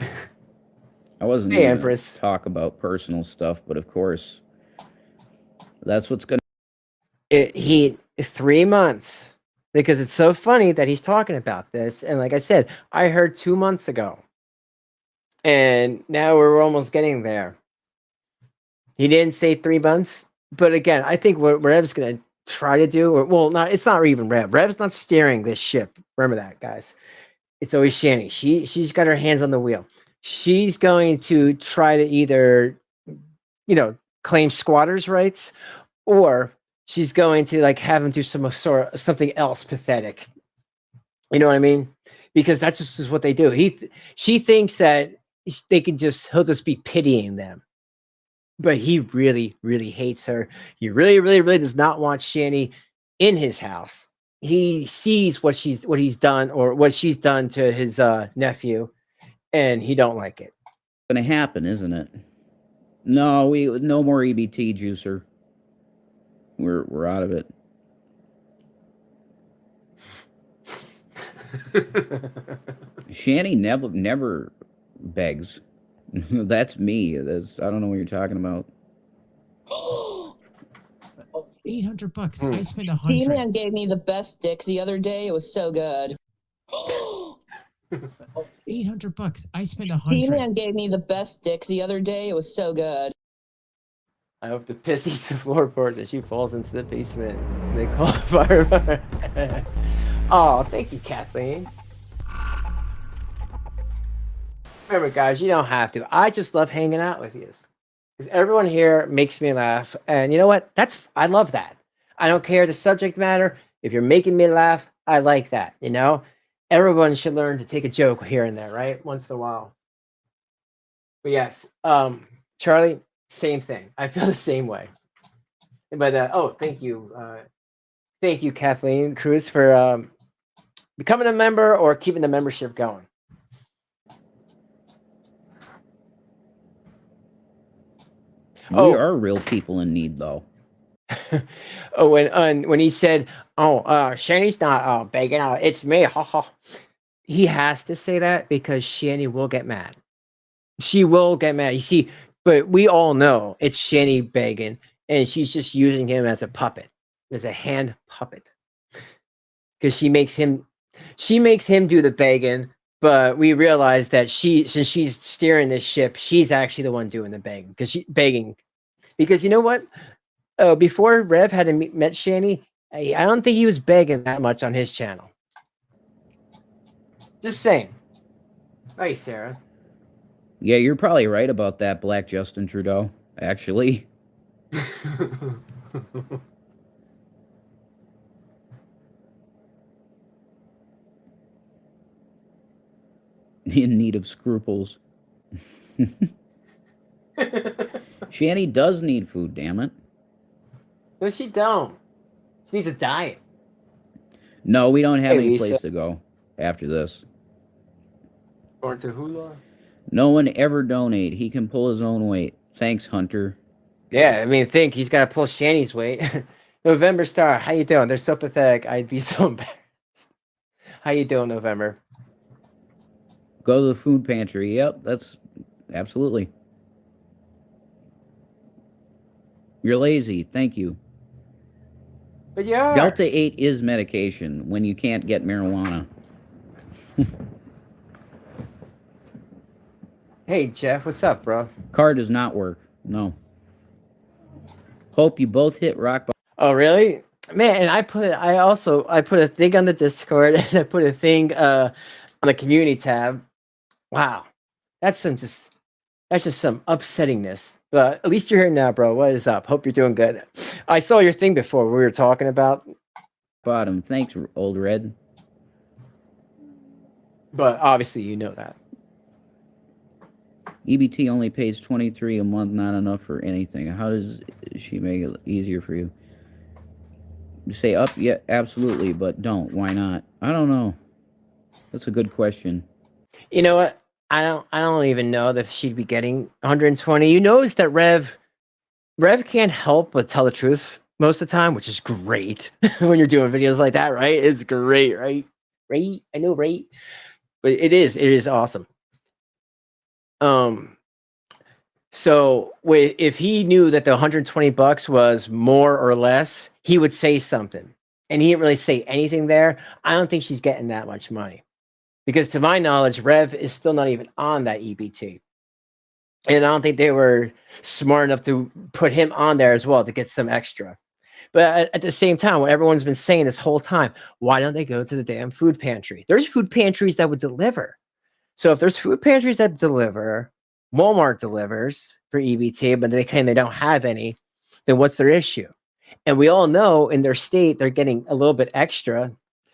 I wasn't Hey, even Empress. gonna talk about personal stuff, but of course, that's what's gonna. He 3 months because it's so funny that he's talking about this. And like I said, I heard 2 months ago, and now we're almost getting there. He didn't say 3 months, but again, I think what Rev's gonna try to do, it's not even Rev. Rev's not steering this ship. Remember that, guys. It's always Shanny. She's got her hands on the wheel. She's going to try to either, claim squatters' rights, or she's going to have him do something else pathetic. You know what I mean? Because that's just what they do. She thinks that he'll just be pitying them. But he really, really hates her. He really, really, really does not want Shanny in his house. He sees what he's done or what she's done to his nephew, and he don't like it. Gonna happen, isn't it? No, no more EBT juicer. We're out of it. Shanny never begs. That's me. I don't know what you're talking about. $800. I spent $100. He-Man gave me the best dick the other day. It was so good. $800. I spent $100. He-Man gave me the best dick the other day. It was so good. I hope the piss eats the floorboards and she falls into the basement. They call it fire. Oh, thank you, Kathleen. Remember, guys, you don't have to. I just love hanging out with you. Because everyone here makes me laugh. And you know what? I love that. I don't care the subject matter. If you're making me laugh, I like that, Everyone should learn to take a joke here and there, right? Once in a while. But yes, Charlie, same thing. I feel the same way. But thank you. Thank you, Kathleen Cruz, for becoming a member or keeping the membership going. We are real people in need, though. When he said, Shanny's not begging out, it's me, ha ha. He has to say that because Shanny will get mad. She will get mad. You see, but we all know it's Shanny begging, and she's just using him as a puppet, as a hand puppet. Because she makes him do the begging, but we realize that since she's steering this ship, she's actually the one doing the begging. Because you know what? Before Rev had met Shanny, I don't think he was begging that much on his channel. Just saying. Hey, Sarah. Yeah, you're probably right about that, Black Justin Trudeau, actually. In need of scruples. Shanny does need food, damn it. No, she don't. She needs a diet. No, we don't have any Lisa. place to go after this. Going to Hula? No one ever donate. He can pull his own weight. Thanks, Hunter. Yeah, I mean, he's got to pull Shanny's weight. November Star, how you doing? They're so pathetic. I'd be so embarrassed. How you doing, November? Go to the food pantry. Yep, that's absolutely. You're lazy. Thank you. But you are. Delta 8 is medication when you can't get marijuana. Hey, Jeff, what's up, bro? Car does not work. No. Hope you both hit rock bottom. Oh, really? Man, and I put a thing on the Discord, and I put a thing on the community tab. Wow, that's just some upsettingness. But at least you're here now, bro. What is up? Hope you're doing good. I saw your thing before. We were talking about Bottom. Thanks, Old Red. but obviously you know that. EBT only pays $23 a month, not enough for anything. How does she make it easier for you? Say up, yeah, absolutely, but don't. Why not? I don't know. That's a good question. You know what? I don't even know that she'd be getting 120. You notice that Rev can't help but tell the truth most of the time, which is great when you're doing videos like that, right? It's great, right? Right? I know, right? But it is awesome. So if he knew that the 120 bucks was more or less, he would say something. And he didn't really say anything there. I don't think she's getting that much money. Because to my knowledge, Rev is still not even on that EBT. And I don't think they were smart enough to put him on there as well to get some extra. But at the same time, what everyone's been saying this whole time, why don't they go to the damn food pantry? There's food pantries that would deliver. So if there's food pantries that deliver, Walmart delivers for EBT, but they claim they don't have any, then what's their issue? And we all know in their state, they're getting a little bit extra.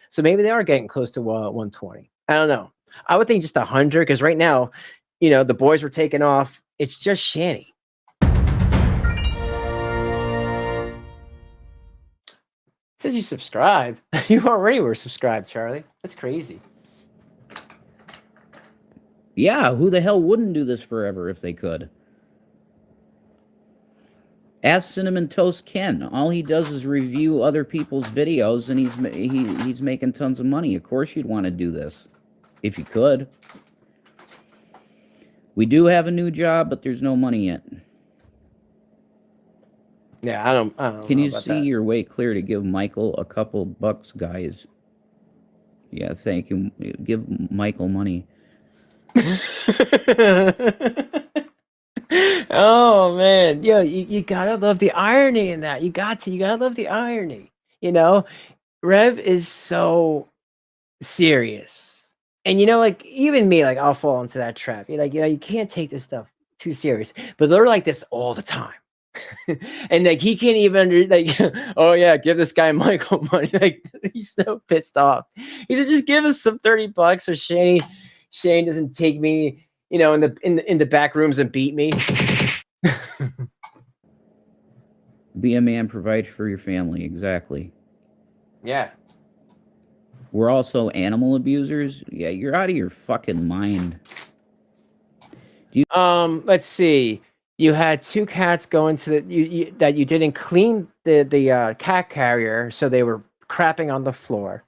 So maybe they are getting close to 120. I don't know. I would think just 100, because right now, the boys were taking off. It's just Shanny. Says you subscribe. You already were subscribed, Charlie. That's crazy. Yeah, who the hell wouldn't do this forever if they could? Ask Cinnamon Toast Ken. All he does is review other people's videos, and he's making tons of money. Of course you'd want to do this, if you could. We do have a new job, but there's no money yet. Yeah, I don't Can know you about see that. your way clear to give Michael a couple bucks, guys? Yeah, thank you. Give Michael money. Oh man, you gotta love the irony in that. You gotta love the irony. Rev is so serious, and like even me, like I'll fall into that trap. You're like, you can't take this stuff too serious, but they're like this all the time. And like he can't even oh yeah, give this guy Michael money. Like he's so pissed off. He said, just give us some 30 bucks, or Shane doesn't take me, in the back rooms and beat me. Be a man, provide for your family. Exactly. Yeah. We're also animal abusers. Yeah, you're out of your fucking mind. Let's see. You had two cats go into that you didn't clean the cat carrier, so they were crapping on the floor.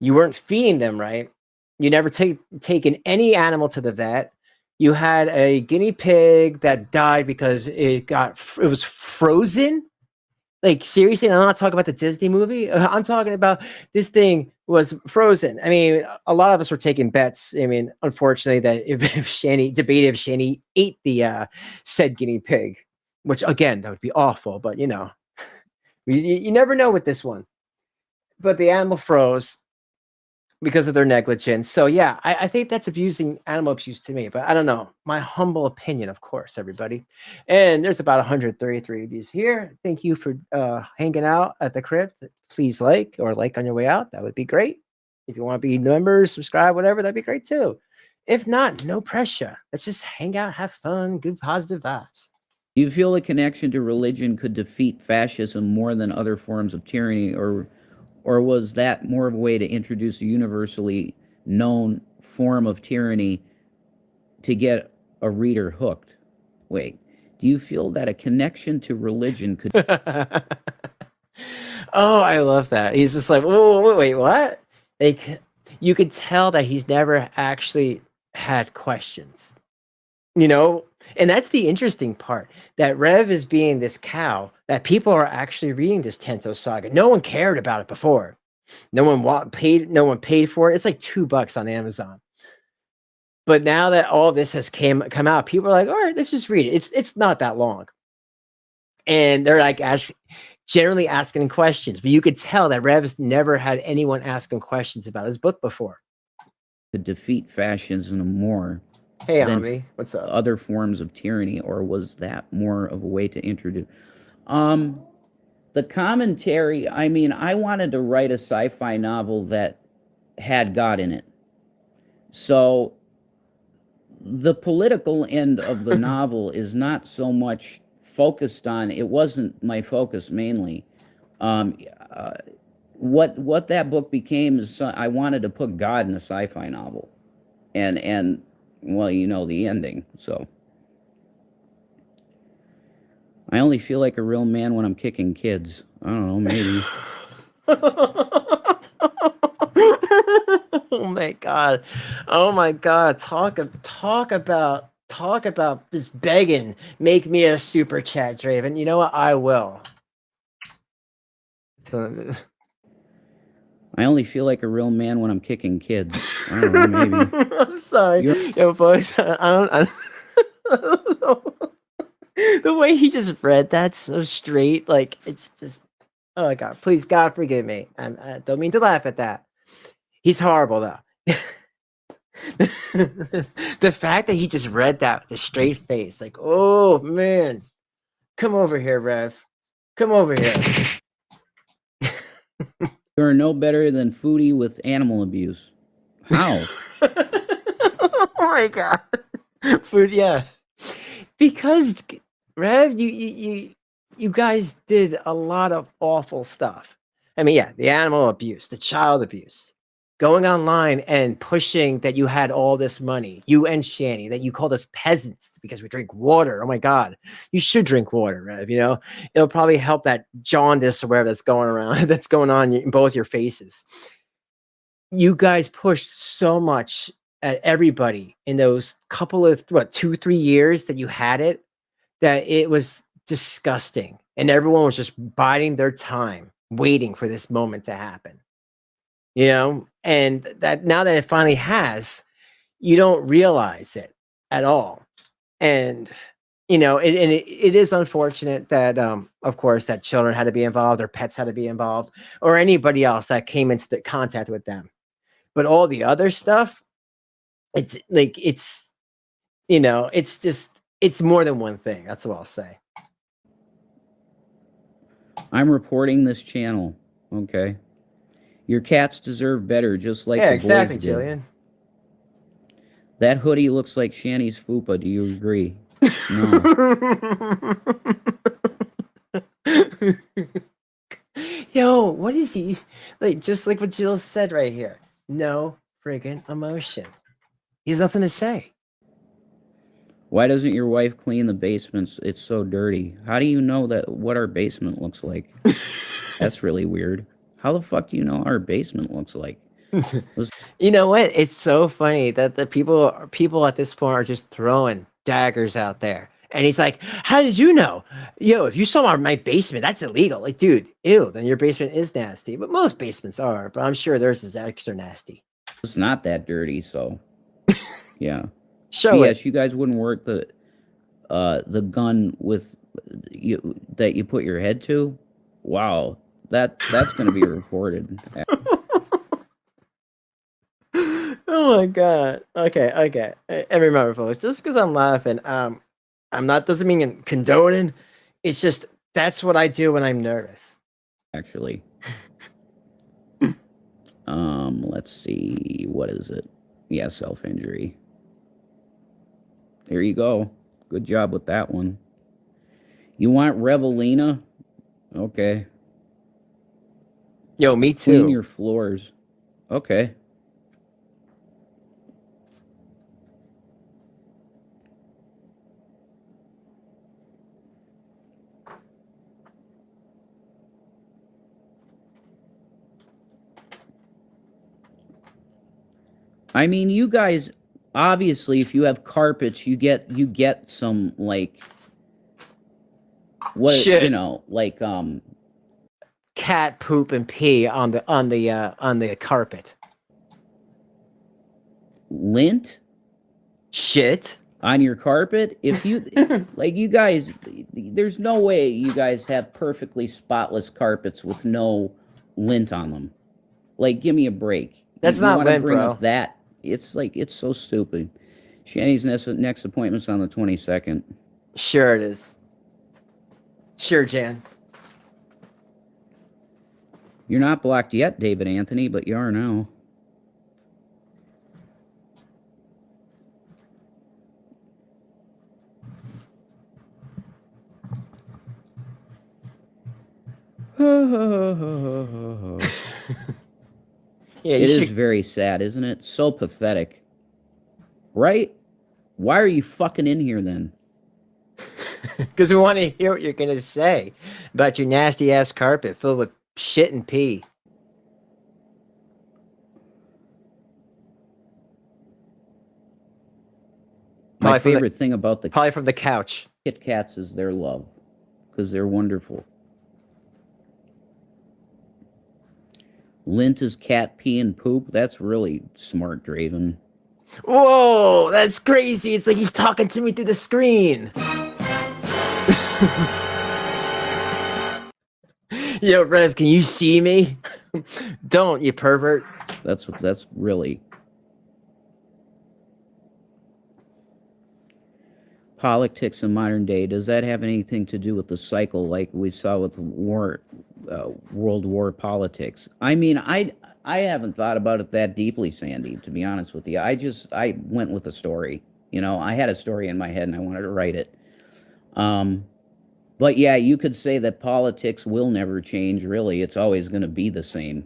You weren't feeding them right. You never taken any animal to the vet. You had a guinea pig that died because it was frozen. Like seriously, I'm not talking about the Disney movie. I'm talking about this thing was frozen. I mean, a lot of us were taking bets. I mean, unfortunately, that if Shanny ate the said guinea pig, which again that would be awful. But you never know with this one. But the animal froze because of their negligence. So yeah, I think that's abusing animal abuse to me, but I don't know. My humble opinion, of course, everybody. And there's about 133 of you here. Thank you for hanging out at the Crypt. Please like on your way out. That would be great. If you want to be members, subscribe, whatever, that'd be great too. If not, no pressure. Let's just hang out, have fun, good positive vibes. Do you feel a connection to religion could defeat fascism more than other forms of tyranny, or was that more of a way to introduce a universally known form of tyranny to get a reader hooked? Wait, do you feel that a connection to religion could... Oh, I love that. He's just like, oh, wait, what? Like, you could tell that he's never actually had questions, And that's the interesting part, that Rev is being this cow that people are actually reading this Tento saga. No one cared about it before. No one paid for it. It's like $2 on Amazon. But now that all this has come out, people are like, all right, let's just read it. It's not that long. And they're like generally asking questions. But you could tell that Rev's never had anyone ask him questions about his book before. to defeat fascism more Hey, than Ami, what's up? other forms of tyranny, or was that more of a way to introduce? The commentary, I mean, I wanted to write a sci-fi novel that had God in it. So the political end of the novel is not so much focused on, it wasn't my focus mainly. What that book became is I wanted to put God in a sci-fi novel. And well, you know the ending, so. I only feel like a real man when I'm kicking kids. I don't know, maybe. Oh my god. Oh my god. Talk about this begging. Make me a super chat, Draven. You know what? I will. I only feel like a real man when I'm kicking kids. I don't know, maybe. I'm sorry. Yo, folks, I don't know. The way he just read that so straight, like it's just, oh my god, please, God forgive me. I don't mean to laugh at that. He's horrible though. The fact that he just read that with a straight face, like, oh man, come over here, Rev. Come over here. You're no better than Foodie with animal abuse. How? Oh my god. Food, yeah. Because Rev, you guys did a lot of awful stuff. I mean, yeah, the animal abuse, the child abuse, going online and pushing that you had all this money, you and Shanny, that you called us peasants because we drink water. Oh my God, you should drink water, Rev. You know, it'll probably help that jaundice or whatever that's going around, that's going on in both your faces. You guys pushed so much at everybody in those couple of 2-3 years that you had it, that it was disgusting, and everyone was just biding their time waiting for this moment to happen, you know. And that now that it finally has, you don't realize it at all. And you know, it is unfortunate that of course that children had to be involved, or pets had to be involved, or anybody else that came into the contact with them. But all the other stuff, it's like, it's, you know, it's just, it's more than one thing. That's what I'll say. I'm reporting this channel. Okay. Your cats deserve better, just like the exactly, boys did. Jillian. That hoodie looks like Shanny's fupa. Do you agree? No. Yo, what is he like? Just like what Jill said right here. No friggin' emotion. He has nothing to say. Why doesn't your wife clean the basements? It's so dirty. How do you know that what our basement looks like? That's really weird. How the fuck do you know our basement looks like? You know what? It's so funny that the people at this point are just throwing daggers out there. And he's like, how did you know? Yo, if you saw my basement, that's illegal. Like, dude, ew, then your basement is nasty. But most basements are, but I'm sure theirs is extra nasty. It's not that dirty, so yeah. Show yes, it. you guys wouldn't work the gun with you that you put your head to. Wow, that's going to be reported. Oh my god. Okay. And remember, folks, just because I'm laughing, I'm not, doesn't mean I'm condoning. It's just that's what I do when I'm nervous. Actually, let's see, what is it? Yeah, self-injury. There you go. Good job with that one. You want Revelina? Okay. Yo, me too. Clean your floors. Okay. I mean, you guys, obviously, if you have carpets, you get some, like, what, shit. You know, like Cat poop and pee on the carpet. Lint Shit on your carpet. If you like, you guys, there's no way you guys have perfectly spotless carpets with no lint on them. Like, give me a break. That's you not wanna lint, bring bro. up that it's so stupid. Shanny's next appointment's on the 22nd. Sure it is. Sure, Jan. You're not blocked yet, David Anthony, but you are now. Yeah, It is very sad, isn't it? So pathetic. Right? Why are you fucking in here then? because we want to hear what you're gonna say about your nasty ass carpet filled with shit and pee. My favorite thing about the Probably from the couch. Kit Kats is their love, because they're wonderful. Lint is cat pee and poop. That's really smart, Draven. Whoa, that's crazy. It's like he's talking to me through the screen. Yo, Rev, can you see me? Don't, you pervert. That's really politics in modern day. Does that have anything to do with the cycle like we saw with war, World War politics? I mean, I haven't thought about it that deeply, Sandy, to be honest with you. I went with a story. You know, I had a story in my head and I wanted to write it. But yeah, you could say that politics will never change, really. It's always going to be the same.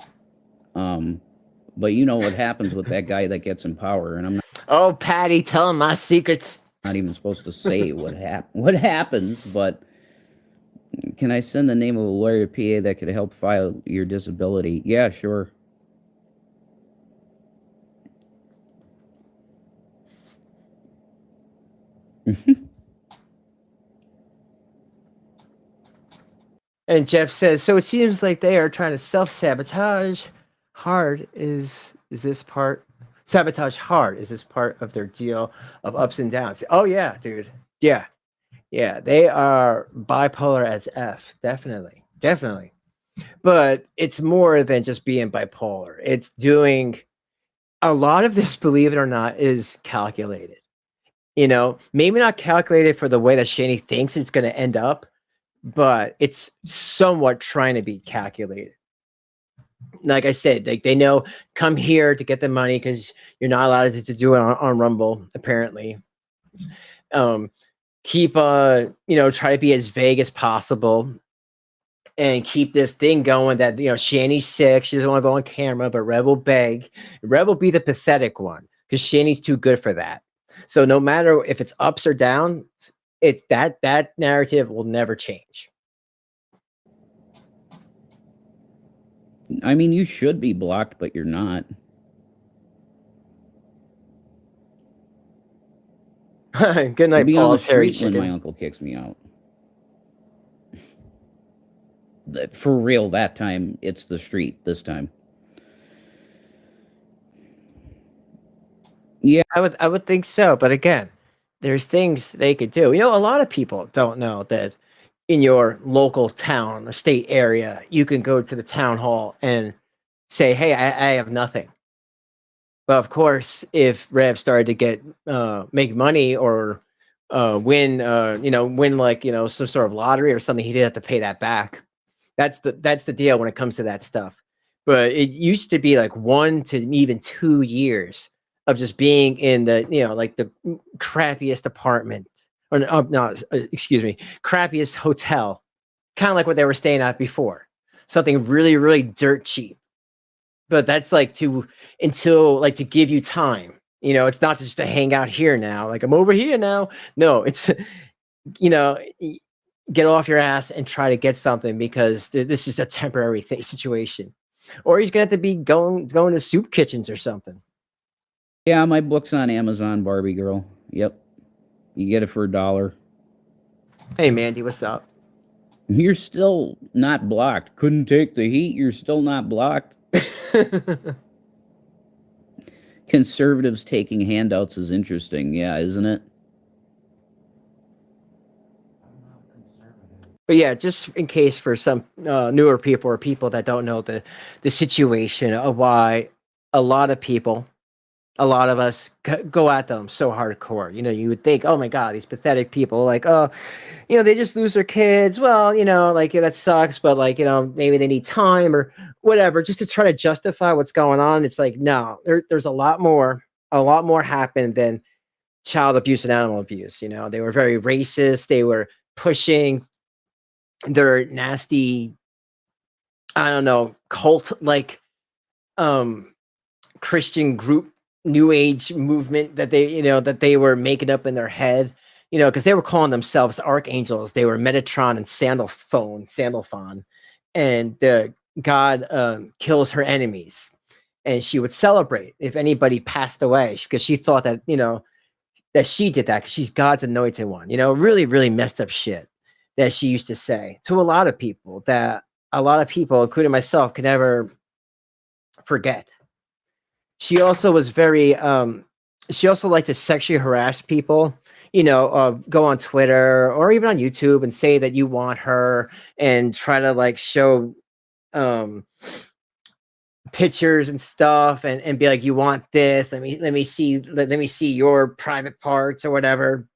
But you know what happens with that guy that gets in power, and I'm not, Oh, Patty, tell him my secrets. not even supposed to say what happens, but can I send the name of a lawyer to PA that could help file your disability? Yeah, sure. And Jeff says, so it seems like they are trying to self-sabotage. Hard is this part? Sabotage hard is this part of their deal of ups and downs. Oh yeah, dude. Yeah. Yeah, they are bipolar as F. Definitely. Definitely. But it's more than just being bipolar. It's doing a lot of this, believe it or not, is calculated. You know, maybe not calculated for the way that Shanny thinks it's going to end up, but it's somewhat trying to be calculated. Like I said, like they know, come here to get the money because you're not allowed to do it on Rumble, apparently. Keep try to be as vague as possible and keep this thing going that, you know, Shanny's sick, she doesn't want to go on camera, but Rev will beg. Rev will be the pathetic one because Shanny's too good for that. So no matter if it's ups or downs, it's that narrative will never change. I mean, you should be blocked, but you're not. Good night, I'll be on the Paul's Harry street when my Chicken. uncle kicks me out. For real, that time it's the street. This time, yeah, I would think so, but again, there's things they could do. You know, a lot of people don't know that in your local town or state area, you can go to the town hall and say, "Hey, I have nothing." But of course, if Rev started to get make money or win like some sort of lottery or something, he did have to pay that back. That's the deal when it comes to that stuff. But it used to be like 1 to even 2 years of just being in the like the crappiest apartment or no, excuse me, crappiest hotel, kind of like what they were staying at before, something really really dirt cheap. But that's like to give you time. You know, it's not just to hang out here now. Like I'm over here now. No, it's get off your ass and try to get something because this is a temporary situation. Or he's gonna have to be going to soup kitchens or something. yeah. My book's on Amazon, Barbie Girl. Yep, you get it for $1. Hey Mandy, what's up? You're still not blocked. Couldn't take the heat. You're still not blocked. Conservatives taking handouts is interesting. Yeah, isn't it? But yeah, just in case for some newer people or people that don't know the situation of why a lot of people a lot of us go at them so hardcore. You know, you would think, oh my God, these pathetic people, like, oh, you know, they just lose their kids. Well, you know, like, yeah, that sucks, but like, you know, maybe they need time or whatever, just to try to justify what's going on. It's like, no, there's a lot more happened than child abuse and animal abuse. You know, they were very racist. They were pushing their nasty, I don't know, cult like Christian group, new age movement that they, you know, that they were making up in their head, you know, because they were calling themselves archangels. They were Metatron and Sandalphon, and the God kills her enemies, and she would celebrate if anybody passed away because she thought that, you know, that she did that because she's God's anointed one. You know, really, really messed up shit that she used to say to a lot of people that a lot of people, including myself, could never forget. She also was very she also liked to sexually harass people, you know, go on Twitter or even on YouTube and say that you want her and try to like show pictures and stuff and be like, you want this, let me see your private parts or whatever.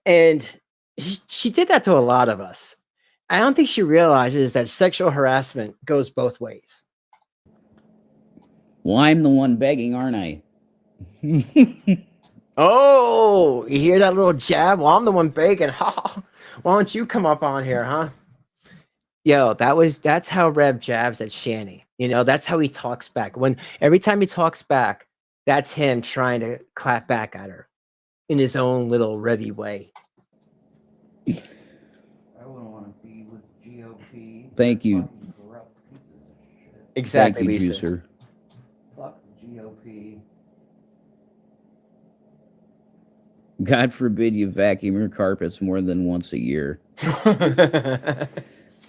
And she did that to a lot of us. I don't think she realizes that sexual harassment goes both ways. Well, I'm the one begging, aren't I? Oh, you hear that little jab? Well, I'm the one begging. Why don't you come up on here, huh? Yo, that's how Rev jabs at Shanny. You know, that's how he talks back. When every time he talks back, that's him trying to clap back at her in his own little Revy way. I wouldn't want to be with GOP. Thank you. Exactly, Thank you, Lisa. Juicer. Fuck GOP. God forbid you vacuum your carpets more than once a year.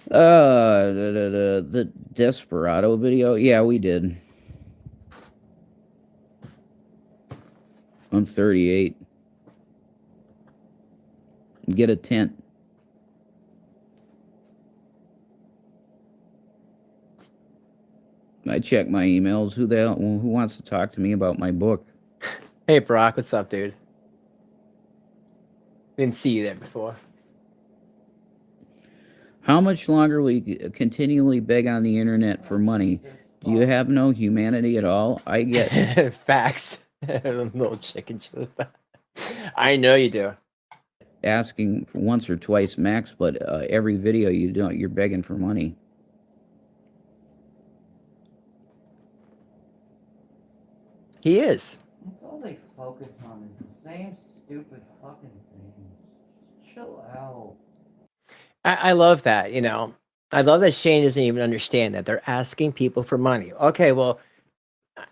The Desperado video? Yeah, we did. I'm 38. Get a tent. I check my emails. Who the hell? Who wants to talk to me about my book? Hey, Brock, what's up, dude? Didn't see you there before. How much longer will you continually beg on the internet for money? Do you have no humanity at all? I get facts. Little chicken chili. I know you do. asking once or twice max, but every video you don't, you're begging for money. He is. That's all they focus on is the same stupid fucking things. Chill out. I love that, you know. I love that Shane doesn't even understand that they're asking people for money. Okay, well,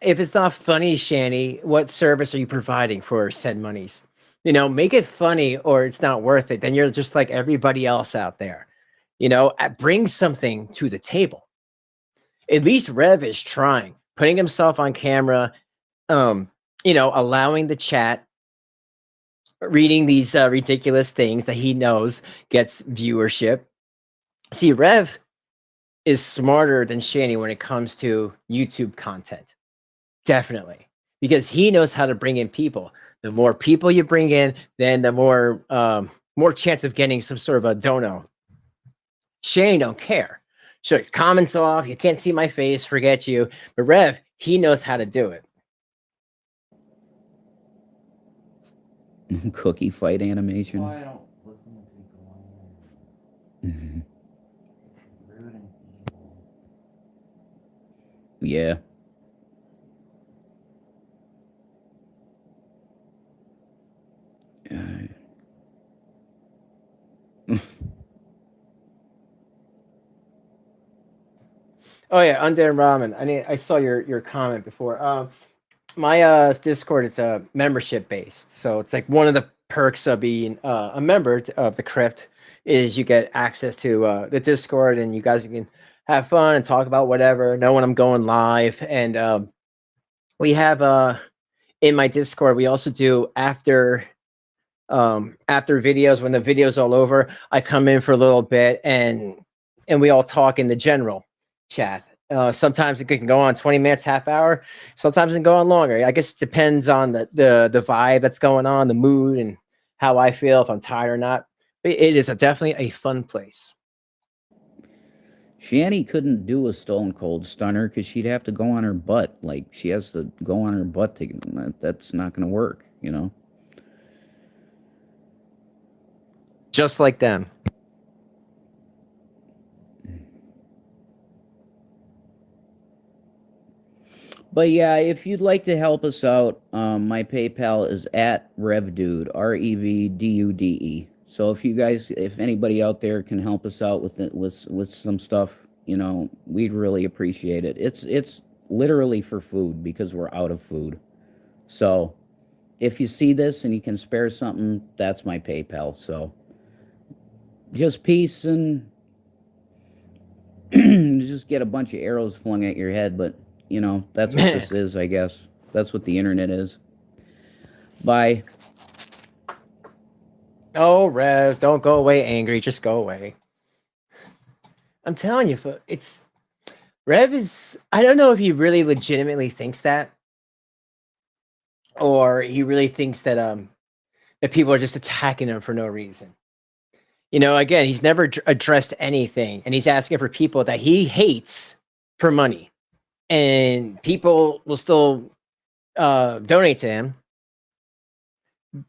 if it's not funny, Shanny, what service are you providing for said monies? You know, make it funny or it's not worth it. Then you're just like everybody else out there. You know, bring something to the table. At least Rev is trying, putting himself on camera, you know, allowing the chat, reading these ridiculous things that he knows gets viewership. See, Rev is smarter than Shanny when it comes to YouTube content. Definitely. Because he knows how to bring in people. The more people you bring in, then the more chance of getting some sort of a dono. Shanny don't care. So his comments off, you can't see my face, forget you. But Rev, he knows how to do it. Cookie fight animation. Why I don't listen to people rude and evil. Yeah. Oh yeah, Undead Ramen. I saw your comment before. My Discord is membership based, so it's like one of the perks of being a member of the Crypt is you get access to the Discord, and you guys can have fun and talk about whatever. Know when I'm going live, and we have in my Discord we also do after videos. When the video's all over, I come in for a little bit and we all talk in the general chat Sometimes it can go on 20 minutes, half hour. Sometimes it can go on longer. I guess it depends on the vibe that's going on, the mood, and how I feel, if I'm tired or not. It is definitely a fun place. Shanny couldn't do a stone cold stunner because she'd have to go on her butt. Like, she has to go on her butt to. That's not going to work, you know? Just like them. But yeah, if you'd like to help us out, my PayPal is at RevDude, RevDude. So if anybody out there can help us out with it, with some stuff, you know, we'd really appreciate it. It's literally for food because we're out of food. So if you see this and you can spare something, that's my PayPal. So just peace and just get a bunch of arrows flung at your head, but you know, that's what this is, I guess. That's what the internet is. Bye. Oh, Rev, don't go away angry. Just go away. I'm telling you, it's Rev is. I don't know if he really legitimately thinks that, or he really thinks that that people are just attacking him for no reason. You know, again, he's never addressed anything, and he's asking for people that he hates for money, and people will still donate to him.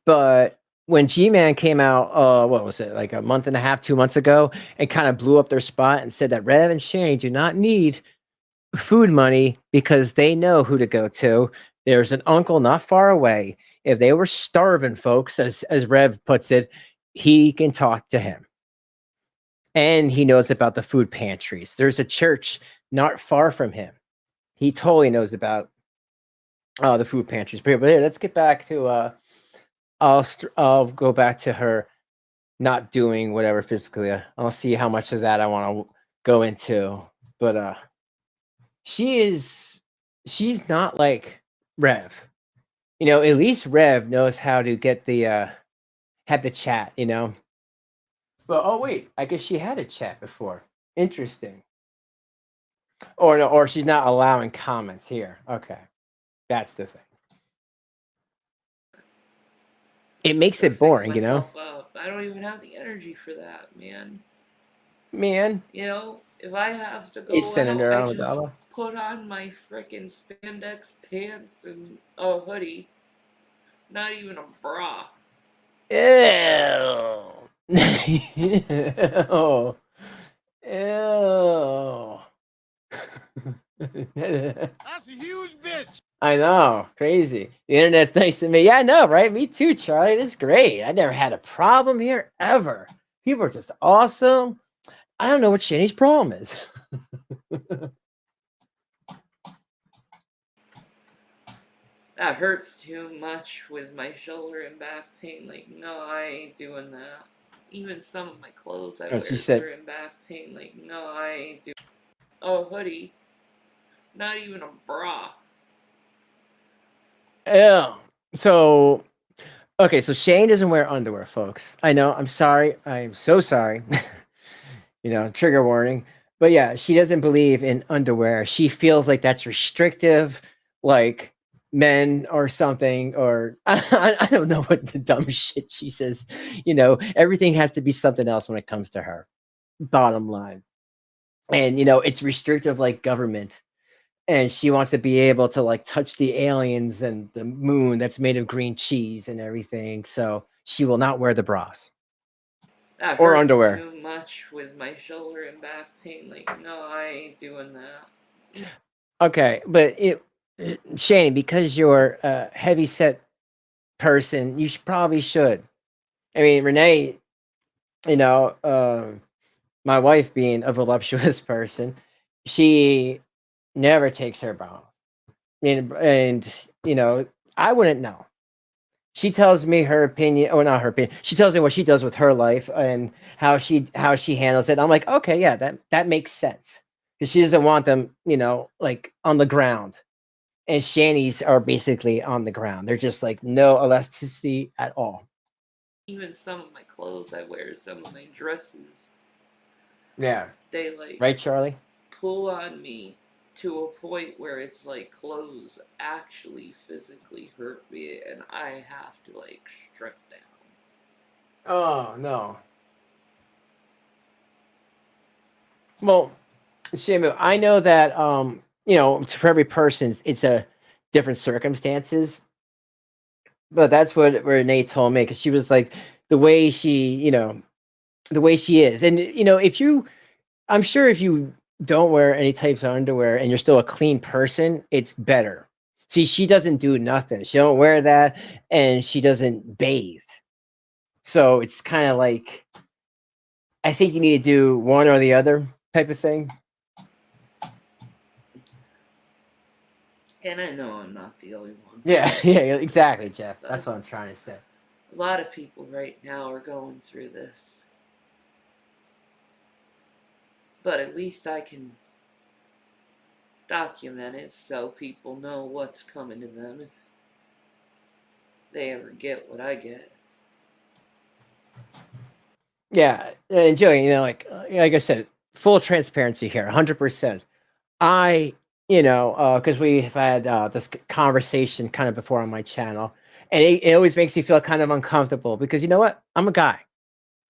But when G-Man came out, what was it, like a month and a half, 2 months ago, and kind of blew up their spot and said that Rev and Shane do not need food money because they know who to go to. There's an uncle not far away. If they were starving, folks, as Rev puts it, he can talk to him. And he knows about the food pantries. There's a church not far from him. He totally knows about the food pantries. But here, let's get back to I'll go back to her not doing whatever physically. I'll see how much of that I want to go into. But she's not like Rev. You know, at least Rev knows how to get have the chat, you know. But oh wait, I guess she had a chat before. Interesting. Or no, or she's not allowing comments here. Okay. That's the thing. It makes it boring, you know? Up. I don't even have the energy for that, man. Man. You know, if I have to go It's Senator out, I just put on my frickin' spandex pants and a hoodie. Not even a bra. Ew. Ew. Ew. That's a huge bitch. I know, crazy. The internet's nice to me. Yeah, I know, right? Me too, Charlie. This is great. I never had a problem here ever. People are just awesome. I don't know what Shanny's problem is. That hurts too much with my shoulder and back pain. Like, no, I ain't doing that. Even some of my clothes I wear are in back pain. Like, no, I ain't doing. Oh, hoodie. Not even a bra. Yeah. So, okay, so Shane doesn't wear underwear, folks. I know. I'm sorry. I'm so sorry. You know, trigger warning. But yeah, she doesn't believe in underwear. She feels like that's restrictive, like men or something, or I don't know what the dumb shit she says. You know, everything has to be something else when it comes to her. Bottom line. And, you know, it's restrictive like government. And she wants to be able to like touch the aliens and the moon that's made of green cheese and everything. So she will not wear the bras. That or hurts underwear. Too much with my shoulder and back pain. Like, no, I ain't doing that. Okay, but Shane, because you're a heavy set person, you probably should. I mean, Renee, you know, my wife being a voluptuous person, she never takes her bra off. And you know, I wouldn't know. She tells me her opinion, or not her opinion. She tells me what she does with her life and how she handles it. I'm like, okay, yeah, that makes sense because she doesn't want them, you know, like on the ground. And Shanny's are basically on the ground. They're just like no elasticity at all. Even some of my clothes I wear, some of my dresses. Yeah. They like right, Charlie. pull on me to a point where it's like clothes actually physically hurt me and I have to like strip down. Oh no. Well, Shamu, I know that you know, for every person it's a different circumstances. But that's what Renee told me, because she was like, the way she, you know, the way she is. And you know, if you, I'm sure if you don't wear any types of underwear and you're still a clean person, it's better. See, she doesn't do nothing. She don't wear that, and she doesn't bathe. So it's kind of like, I think you need to do one or the other type of thing. And I know I'm not the only one. Yeah, yeah, exactly, Jeff. Stuff. That's what I'm trying to say. A lot of people right now are going through this. But at least I can document it so people know what's coming to them if they ever get what I get. Yeah, and Joey, you know, like I said, full transparency here, 100%. I, you know, because we have had this conversation kind of before on my channel, and it always makes me feel kind of uncomfortable because you know what? I'm a guy.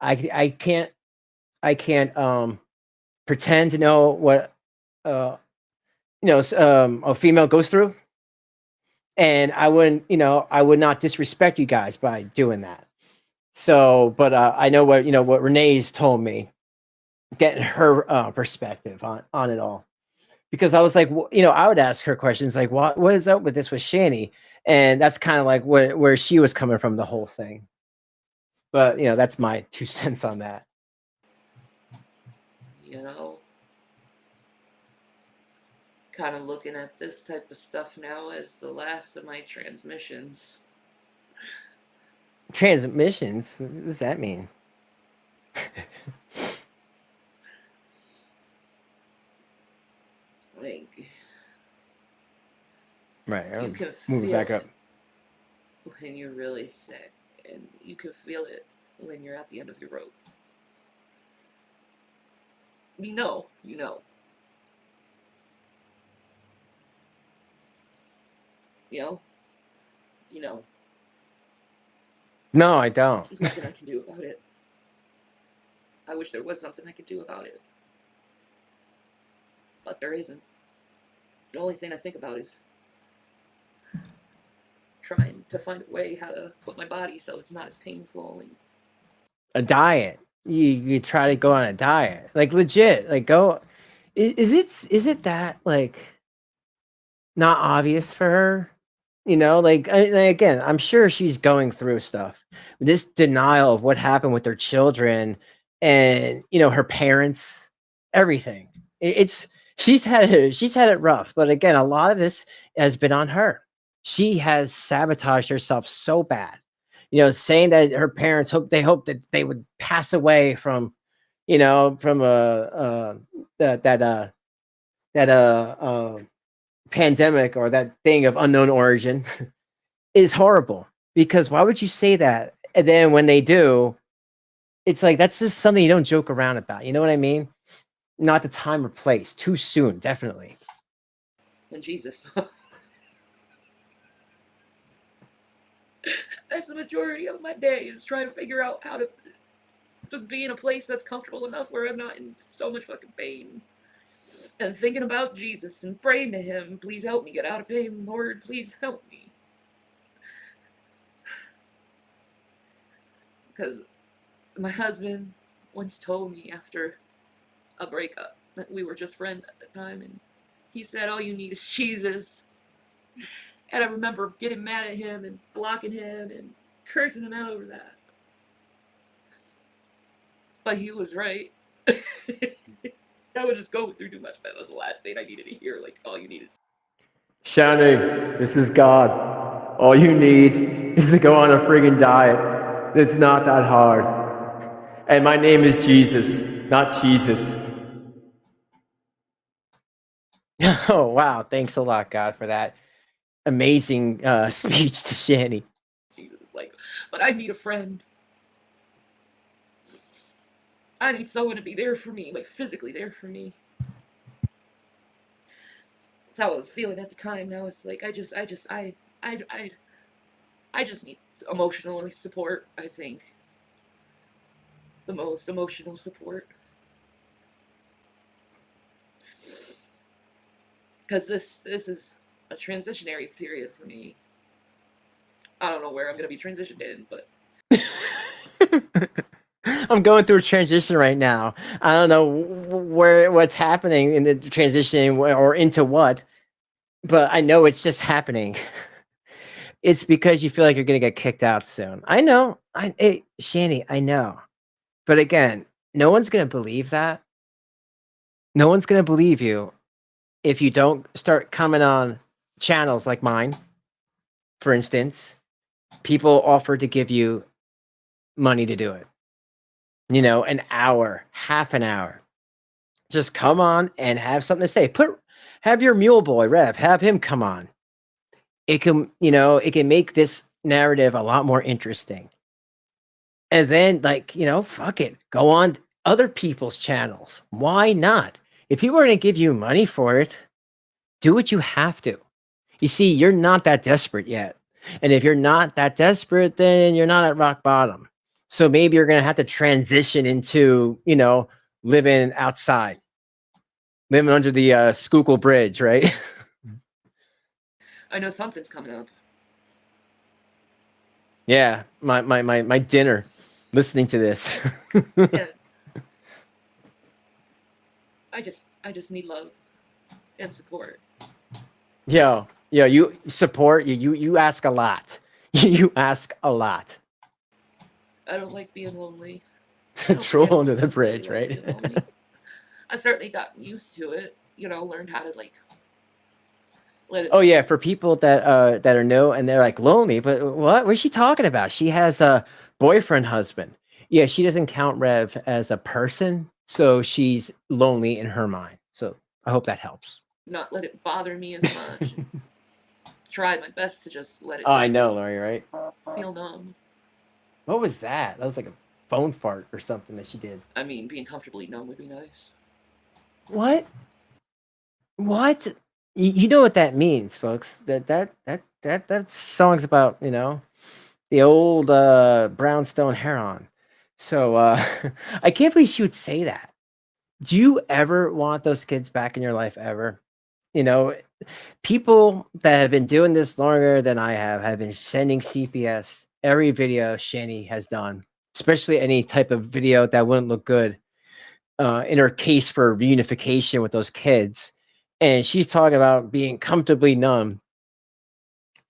I can't pretend to know what you know a female goes through, and I wouldn't, you know, I would not disrespect you guys by doing that. So, but I know what, you know, what Renee's told me, getting her perspective on it all. Because I was like, you know, I would ask her questions like, what is up with this with Shanny? And that's kind of like where she was coming from the whole thing. But you know, that's my 2 cents on that. You know? Kind of looking at this type of stuff now as the last of my transmissions. Transmissions? What does that mean? Like, Right. you can Move feel back it up. when you're really sick, and you can feel it when you're at the end of your rope. You know. You know. You know. No, I don't. There's nothing I can do about it. I wish there was something I could do about it. But there isn't. The only thing I think about is trying to find a way how to put my body so it's not as painful. And A diet. You try to go on a diet, like legit. Like go. Is it that like not obvious for her? You know, like again, I'm sure she's going through stuff. This denial of what happened with their children, and you know her parents, everything. It's she's had it rough, but again, a lot of this has been on her. She has sabotaged herself so bad. You know, saying that her parents hope that they would pass away from, you know, from that that pandemic or that thing of unknown origin is horrible, because why would you say that? And then when they do, it's like that's just something you don't joke around about. You know what I mean? Not the time or place. Too soon, definitely. when Jesus. That's the majority of my day is trying to figure out how to just be in a place that's comfortable enough where I'm not in so much fucking pain. And thinking about Jesus and praying to him, please help me get out of pain, Lord, please help me. Because my husband once told me after a breakup that we were just friends at the time, and he said, all you need is Jesus. And I remember getting mad at him and blocking him and cursing him out over that. But he was right. I was just going through too much. That was the last thing I needed to hear. Like, all you needed. Shanny, this is God. All you need is to go on a friggin' diet. It's not that hard. And my name is Jesus, not Cheez-Its. Oh wow! Thanks a lot, God, for that amazing speech to Shanny. Jesus is like, but I need a friend. I need someone to be there for me, like physically there for me. how I was feeling at the time. Now it's like I just need emotional support. I think the most emotional support, because this is a transitionary period for me. I don't know where I'm gonna be transitioned in, but I'm going through a transition right now. I don't know what's happening in the transition or into what, but I know it's just happening. It's because you feel like you're gonna get kicked out soon. I know. Hey, Shanny, I know. But again, no one's gonna believe that. No one's gonna believe you if you don't start coming on channels like mine. For instance, people offer to give you money to do it. You know, an hour, half an hour. Just come on and have something to say. Have your mule boy Rev, have him come on. It can, it can make this narrative a lot more interesting. And then, like, fuck it. Go on other people's channels. Why not? If people are going to give you money for it, do what you have to. You see, you're not that desperate yet. And if you're not that desperate, then you're not at rock bottom. So maybe you're going to have to transition into, living outside, living under the Schuylkill Bridge, right? I know something's coming up. Yeah, my dinner, listening to this. Yeah. I just need love and support. Yo, you support you ask a lot. You ask a lot. I don't like being lonely. Troll under the bridge, right? I certainly got used to it. Learned how to let it. Oh yeah, for people that are new and they're like lonely, but what's she talking about? She has a boyfriend, husband. Yeah, she doesn't count Rev as a person, so she's lonely in her mind. So I hope that helps. Not let it bother me as much. Try my best to just let it. Oh, I know, Lori, right? Feel numb. What was that? That was like a phone fart or something that she did. I mean, being comfortably numb would be nice. What? You know what that means, folks? That song's about, the old brownstone heron. So I can't believe she would say that. Do you ever want those kids back in your life ever? People that have been doing this longer than I have been sending CPS every video Shanny has done, especially any type of video that wouldn't look good in her case for reunification with those kids. And she's talking about being comfortably numb.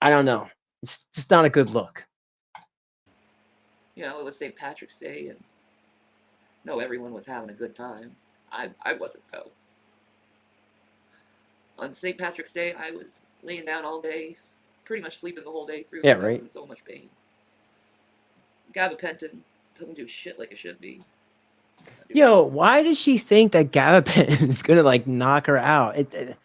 I don't know. It's just not a good look. It was St. Patrick's Day, and everyone was having a good time. I wasn't, though. On St. Patrick's Day, I was laying down all day, pretty much sleeping the whole day through. Yeah, right. I was in so much pain. Gabapentin doesn't do shit like it should be. Yo, why does she think that gabapentin is gonna knock her out? A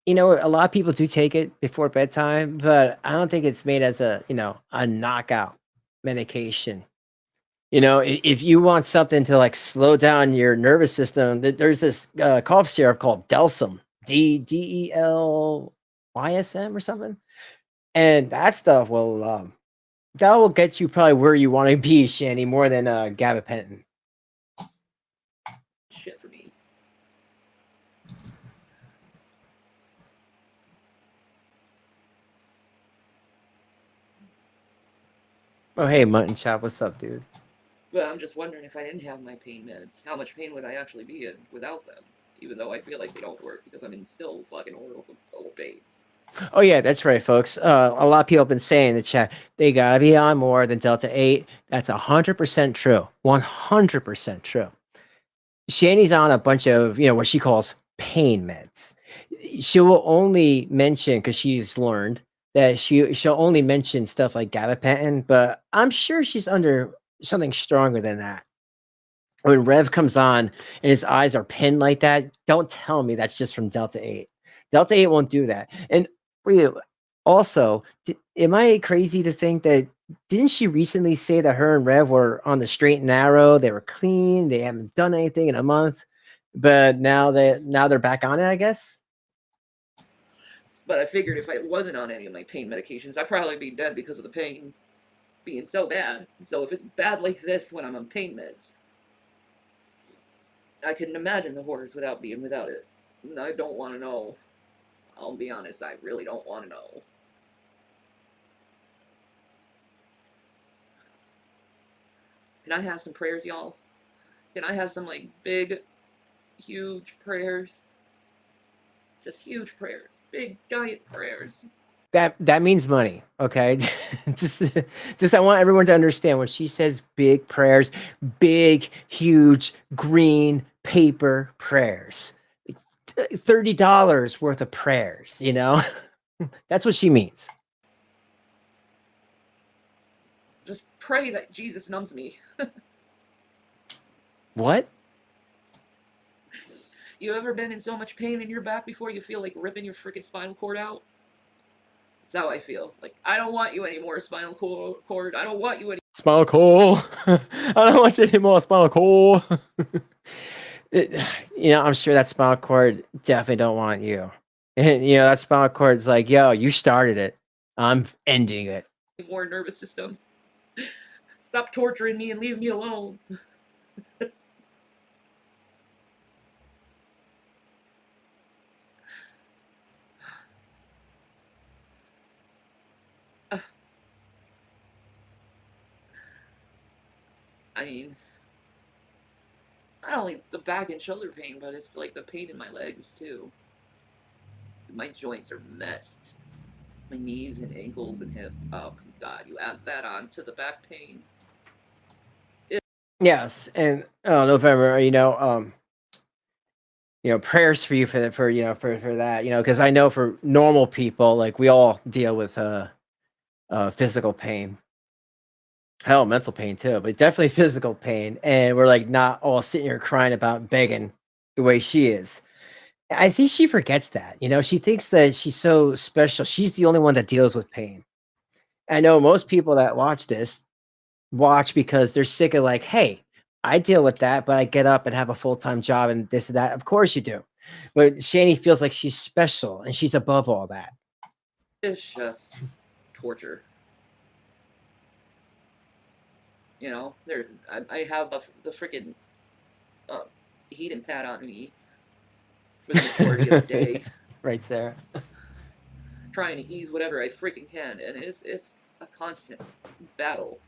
lot of people do take it before bedtime, but I don't think it's made as a knockout medication. If you want something to slow down your nervous system, there's this cough syrup called Delsym, Delysm or something, and that stuff will get you probably where you want to be, Shanny, more than gabapentin. Shit for me. Oh hey, Mutton Chop, what's up, dude? But I'm just wondering, if I didn't have my pain meds, how much pain would I actually be in without them? Even though I feel like they don't work, because I'm in still fucking horrible pain. Oh yeah, that's right, folks. A lot of people have been saying in the chat they gotta be on more than Delta 8. That's 100% true. 100% true. Shanny's on a bunch of what she calls pain meds. She will only mention, because she's learned that she'll only mention stuff like gabapentin, but I'm sure she's under something stronger than that. When Rev comes on and his eyes are pinned like that, don't tell me that's just from Delta 8. Delta 8 won't do that. And also, am I crazy to think that, didn't she recently say that her and Rev were on the straight and narrow? They were clean. They haven't done anything in a month, but now they're back on it, I guess. But I figured if I wasn't on any of my pain medications, I'd probably be dead because of the pain being so bad. So if it's bad like this when I'm on pain meds, I couldn't imagine the horrors without it. And I don't want to know. I'll be honest, I really don't want to know. Can I have some prayers, y'all? Can I have some, like, big, huge prayers? Just huge prayers. Big, giant prayers. That means money, okay? just I want everyone to understand when she says big prayers, big, huge, green paper prayers. $30 worth of prayers, you know? That's what she means. Just pray that Jesus numbs me. What? You ever been in so much pain in your back before you feel like ripping your freaking spinal cord out? That's how I feel. Like, I don't want you anymore, spinal cord. I don't want you anymore. Spinal cord. I don't want you anymore, spinal cord. I'm sure that spinal cord definitely don't want you. And, that spinal cord's like, yo, you started it. I'm ending it. More nervous system. Stop torturing me and leave me alone. I mean, it's not only the back and shoulder pain, but it's like the pain in my legs too. My joints are messed. My knees and ankles and hip. Oh my god, you add that on to the back pain. Yes, and November, prayers for you for that, because I know for normal people, like we all deal with physical pain. Hell, mental pain too, but definitely physical pain. And we're like not all sitting here crying about begging the way she is. I think she forgets that. She thinks that she's so special. She's the only one that deals with pain. I know most people that watch this watch because they're sick of like, hey, I deal with that, but I get up and have a full-time job and this and that. Of course you do. But Shanny feels like she's special and she's above all that. It's just torture. I have the freaking heating pad on me for the majority of the day. Right, Sarah. Trying to ease whatever I freaking can, and it's a constant battle.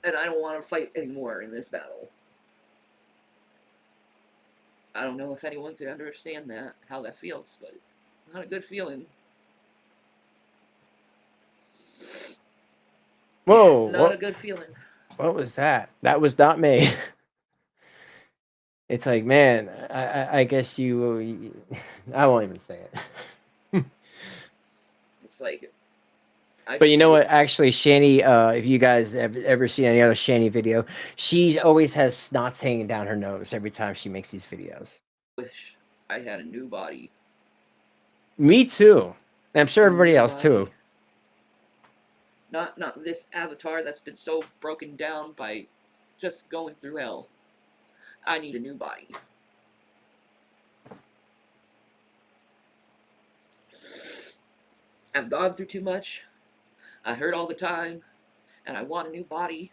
And I don't want to fight anymore in this battle. I don't know if anyone could understand that, how that feels, but not a good feeling. Whoa. It's not a good feeling. What was that? That was not me. It's like, man, I guess you, I won't even say it. It's like, but you know what? Actually, Shanny, if you guys have ever seen any other Shanny video, she always has snots hanging down her nose every time she makes these videos. Wish I had a new body. Me too. And I'm sure everybody else too. Not this avatar that's been so broken down by just going through hell. I need a new body. I've gone through too much. I hurt all the time. And I want a new body.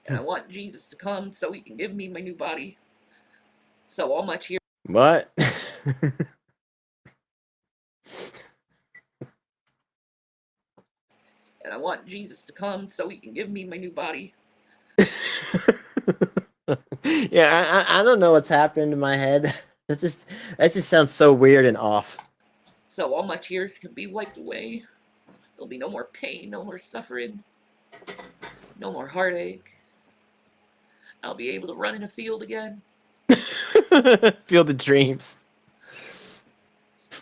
And I want Jesus to come so he can give me my new body. So all my tears. What? And I want Jesus to come so he can give me my new body. Yeah, I don't know what's happened in my head. That just sounds so weird and off. So all my tears can be wiped away. There'll be no more pain, no more suffering, no more heartache. I'll be able to run in a field again. Field of dreams.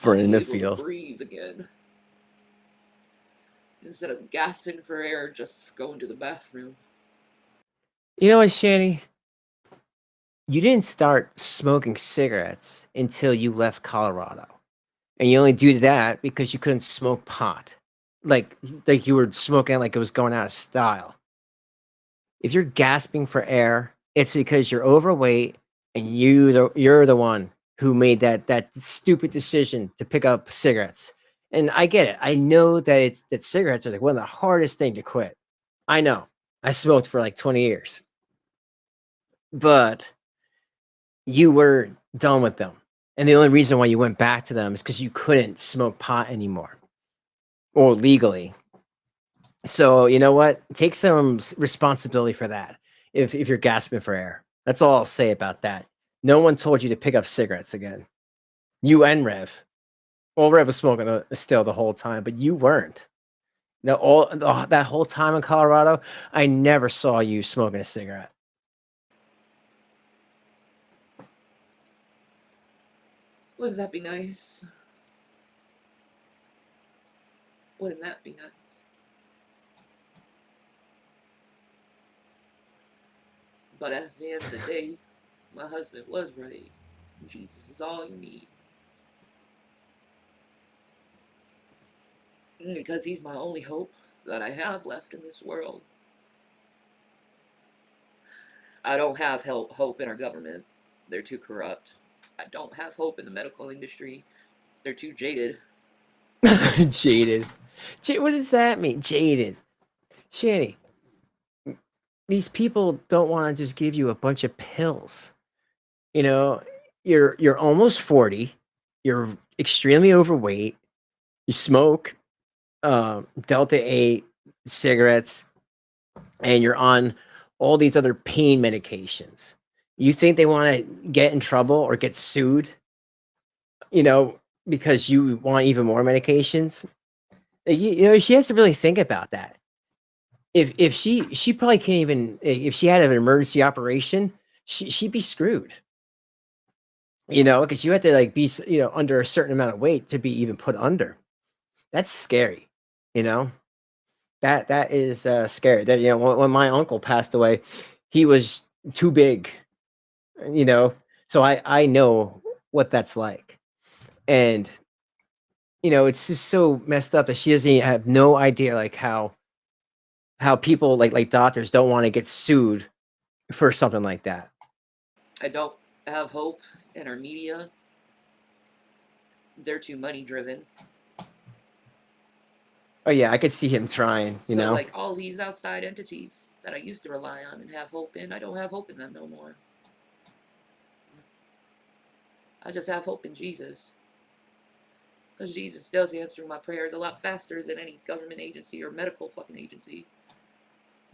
Run in the field. Breathe again. Instead of gasping for air, just going to the bathroom. You know what, Shanny? You didn't start smoking cigarettes until you left Colorado. And you only do that because you couldn't smoke pot. Like you were smoking like it was going out of style. If you're gasping for air, it's because you're overweight and you're the one who made that stupid decision to pick up cigarettes. And I get it. I know that cigarettes are like one of the hardest thing to quit. I know. I smoked for like 20 years. But you were done with them. And the only reason why you went back to them is because you couldn't smoke pot anymore or legally. So you know what? Take some responsibility for that. If you're gasping for air, that's all I'll say about that. No one told you to pick up cigarettes again. You and Rev. Well, Rev was smoking still the whole time, but you weren't. That whole time in Colorado, I never saw you smoking a cigarette. Wouldn't that be nice? Wouldn't that be nice? But at the end of the day, my husband was right. Jesus is all you need. Because he's my only hope that I have left in this world. I don't have hope in our government. They're too corrupt. I don't have hope in the medical industry. They're too jaded. Jaded. What does that mean? Jaded. Shanny, these people don't want to just give you a bunch of pills. You know, you're almost 40. You're extremely overweight. You smoke Delta 8 cigarettes, and you're on all these other pain medications. You think they want to get in trouble or get sued, you know, because you want even more medications? You know, she has to really think about that. If she probably can't even, if she had an emergency operation, she'd be screwed. You know, because you have to like be under a certain amount of weight to be even put under. That's scary. You know, that is scary. That when my uncle passed away, he was too big. You know, so I know what that's like, and it's just so messed up that she doesn't have no idea like how people like doctors don't want to get sued for something like that. I don't have hope in our media. They're too money driven. Oh yeah, I could see him trying. So like all these outside entities that I used to rely on and have hope in, I don't have hope in them no more. I just have hope in Jesus. Because Jesus does answer my prayers a lot faster than any government agency or medical fucking agency.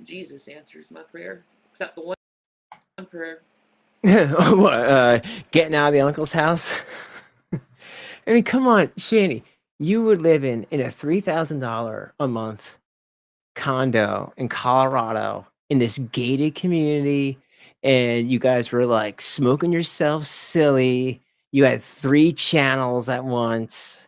Jesus answers my prayer. Except the one prayer. What, getting out of the uncle's house? I mean, come on, Shanny. You were living in a $3,000 a month condo in Colorado in this gated community, and you guys were like smoking yourself silly. You had 3 channels at once,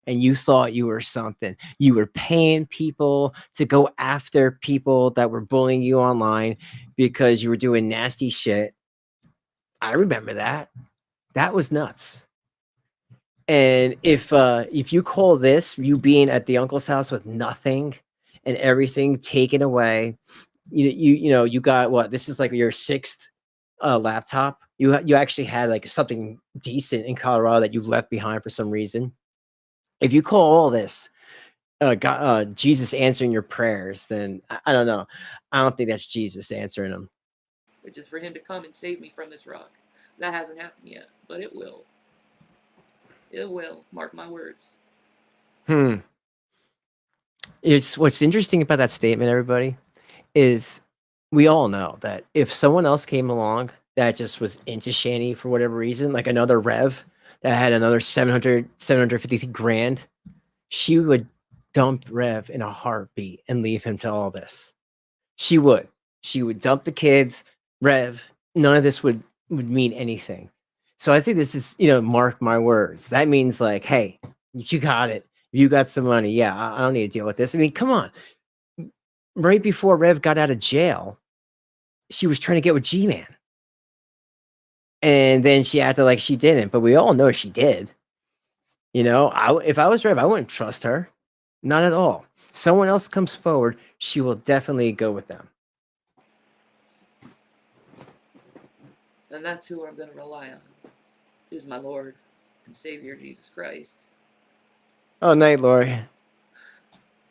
and you thought you were something. You were paying people to go after people that were bullying you online because you were doing nasty shit. I remember that. That was nuts. And if you call this you being at the uncle's house with nothing and everything taken away, you got what? This is like your 6th laptop. You actually had like something decent in Colorado that you left behind for some reason. If you call all this God, Jesus answering your prayers, then I don't know. I don't think that's Jesus answering them. Which is for him to come and save me from this rock. That hasn't happened yet, but it will. It will. Mark my words. It's what's interesting about that statement, everybody, is we all know that if someone else came along that just was into Shanny for whatever reason, like another Rev that had another 750 grand, she would dump Rev in a heartbeat and leave him to all this. She would. She would dump the kids, Rev. None of this would mean anything. So I think this is, mark my words. That means like, hey, you got it. You got some money. Yeah, I don't need to deal with this. I mean, come on. Right before Rev got out of jail, she was trying to get with G-Man. And then she acted like she didn't, but we all know she did. If I was Rev, I wouldn't trust her. Not at all. Someone else comes forward, she will definitely go with them. And that's who I'm going to rely on. Who's my Lord and Savior, Jesus Christ. Oh, night, Lori.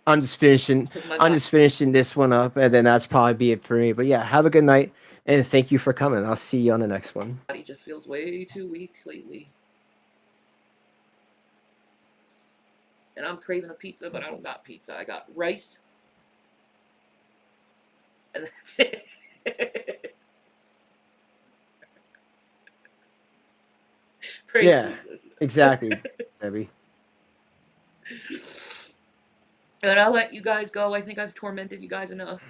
I'm just finishing. 'Cause my I'm just finishing this one up, and then that's probably be it for me. But yeah, have a good night, and thank you for coming. I'll see you on the next one. body just feels way too weak lately. And I'm craving a pizza, but I don't got pizza. I got rice. And that's it. Praise Yeah, Jesus. exactly, Debbie. And I'll let you guys go. I think I've tormented you guys enough.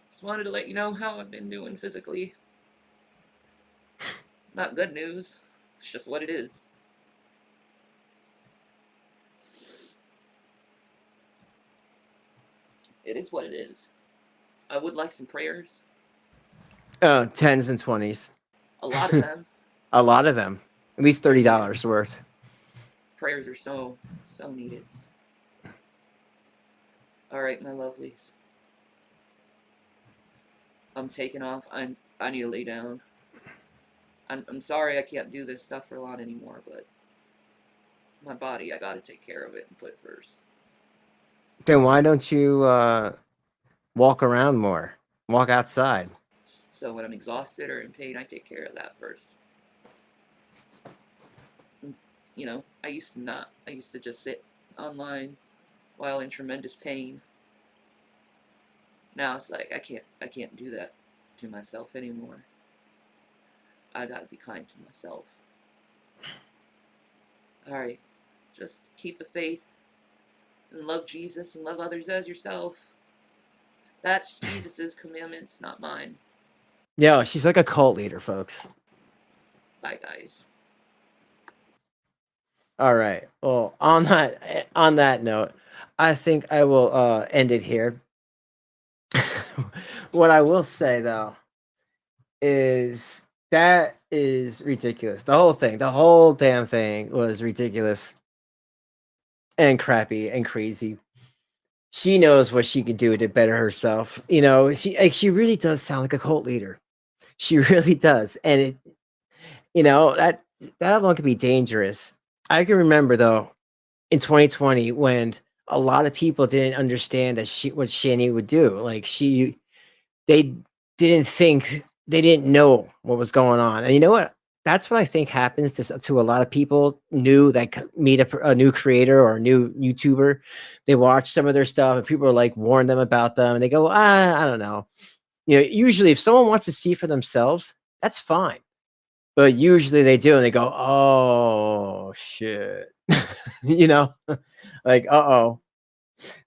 Just wanted to let you know how I've been doing physically. Not good news. It's just what it is. It is what it is. I would like some prayers. 10s and 20s. A lot of them. A lot of them. At least $30 worth. Prayers are so needed. All right, my lovelies. I'm taking off. I need to lay down. I'm sorry I can't do this stuff for a lot anymore, but my body, I gotta take care of it and put it first. Then why don't you walk around more? Walk outside. So when I'm exhausted or in pain, I take care of that first. You know, I used to not. I used to just sit online while in tremendous pain. Now it's like I can't do that to myself anymore. I gotta be kind to myself. Alright. Just keep the faith and love Jesus and love others as yourself. That's Jesus's commandments, not mine. Yo, she's like a cult leader, folks. Bye guys. All right. Well, on that note, I think I will end it here. What I will say though is that is ridiculous. The whole thing, the whole damn thing was ridiculous and crappy and crazy. She knows what she can do to better herself. You know, she really does sound like a cult leader. She really does. And it, you know, that alone can be dangerous. I can remember though in 2020 when a lot of people didn't understand that what Shanny would do. Like they didn't know what was going on. And you know what? That's what I think happens to a lot of people new that meet a new creator or a new YouTuber. They watch some of their stuff and people are like warn them about them and they go, I don't know. You know, usually if someone wants to see for themselves, that's fine. But usually they do and they go, oh shit. You know, like, uh-oh.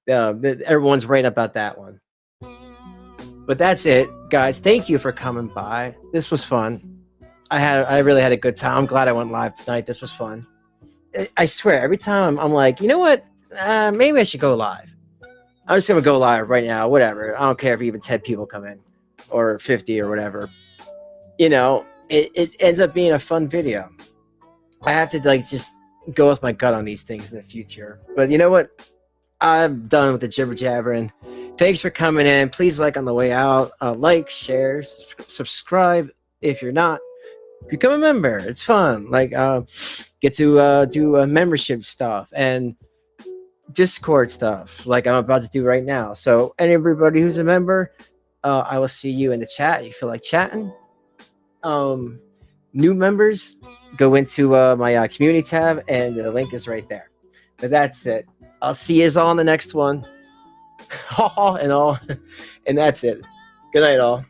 Everyone's right about that one. But that's it, guys. Thank you for coming by. This was fun. I really had a good time. I'm glad I went live tonight. This was fun. I swear, every time I'm like, you know what? Maybe I should go live. I'm just gonna go live right now. Whatever. I don't care if even 10 people come in or 50 or whatever. You know, it ends up being a fun video. I have to like just go with my gut on these things in the future. But you know what? I'm done with the jibber jabbering. Thanks for coming in. Please like on the way out. Like, share, subscribe if you're not. Become a member. It's fun. Like, get to do membership stuff and Discord stuff like I'm about to do right now. So, and everybody who's a member, I will see you in the chat. You feel like chatting? New members, go into my community tab and the link is right there. But that's it. I'll see you all on the next one. And all. And that's it. Good night, all.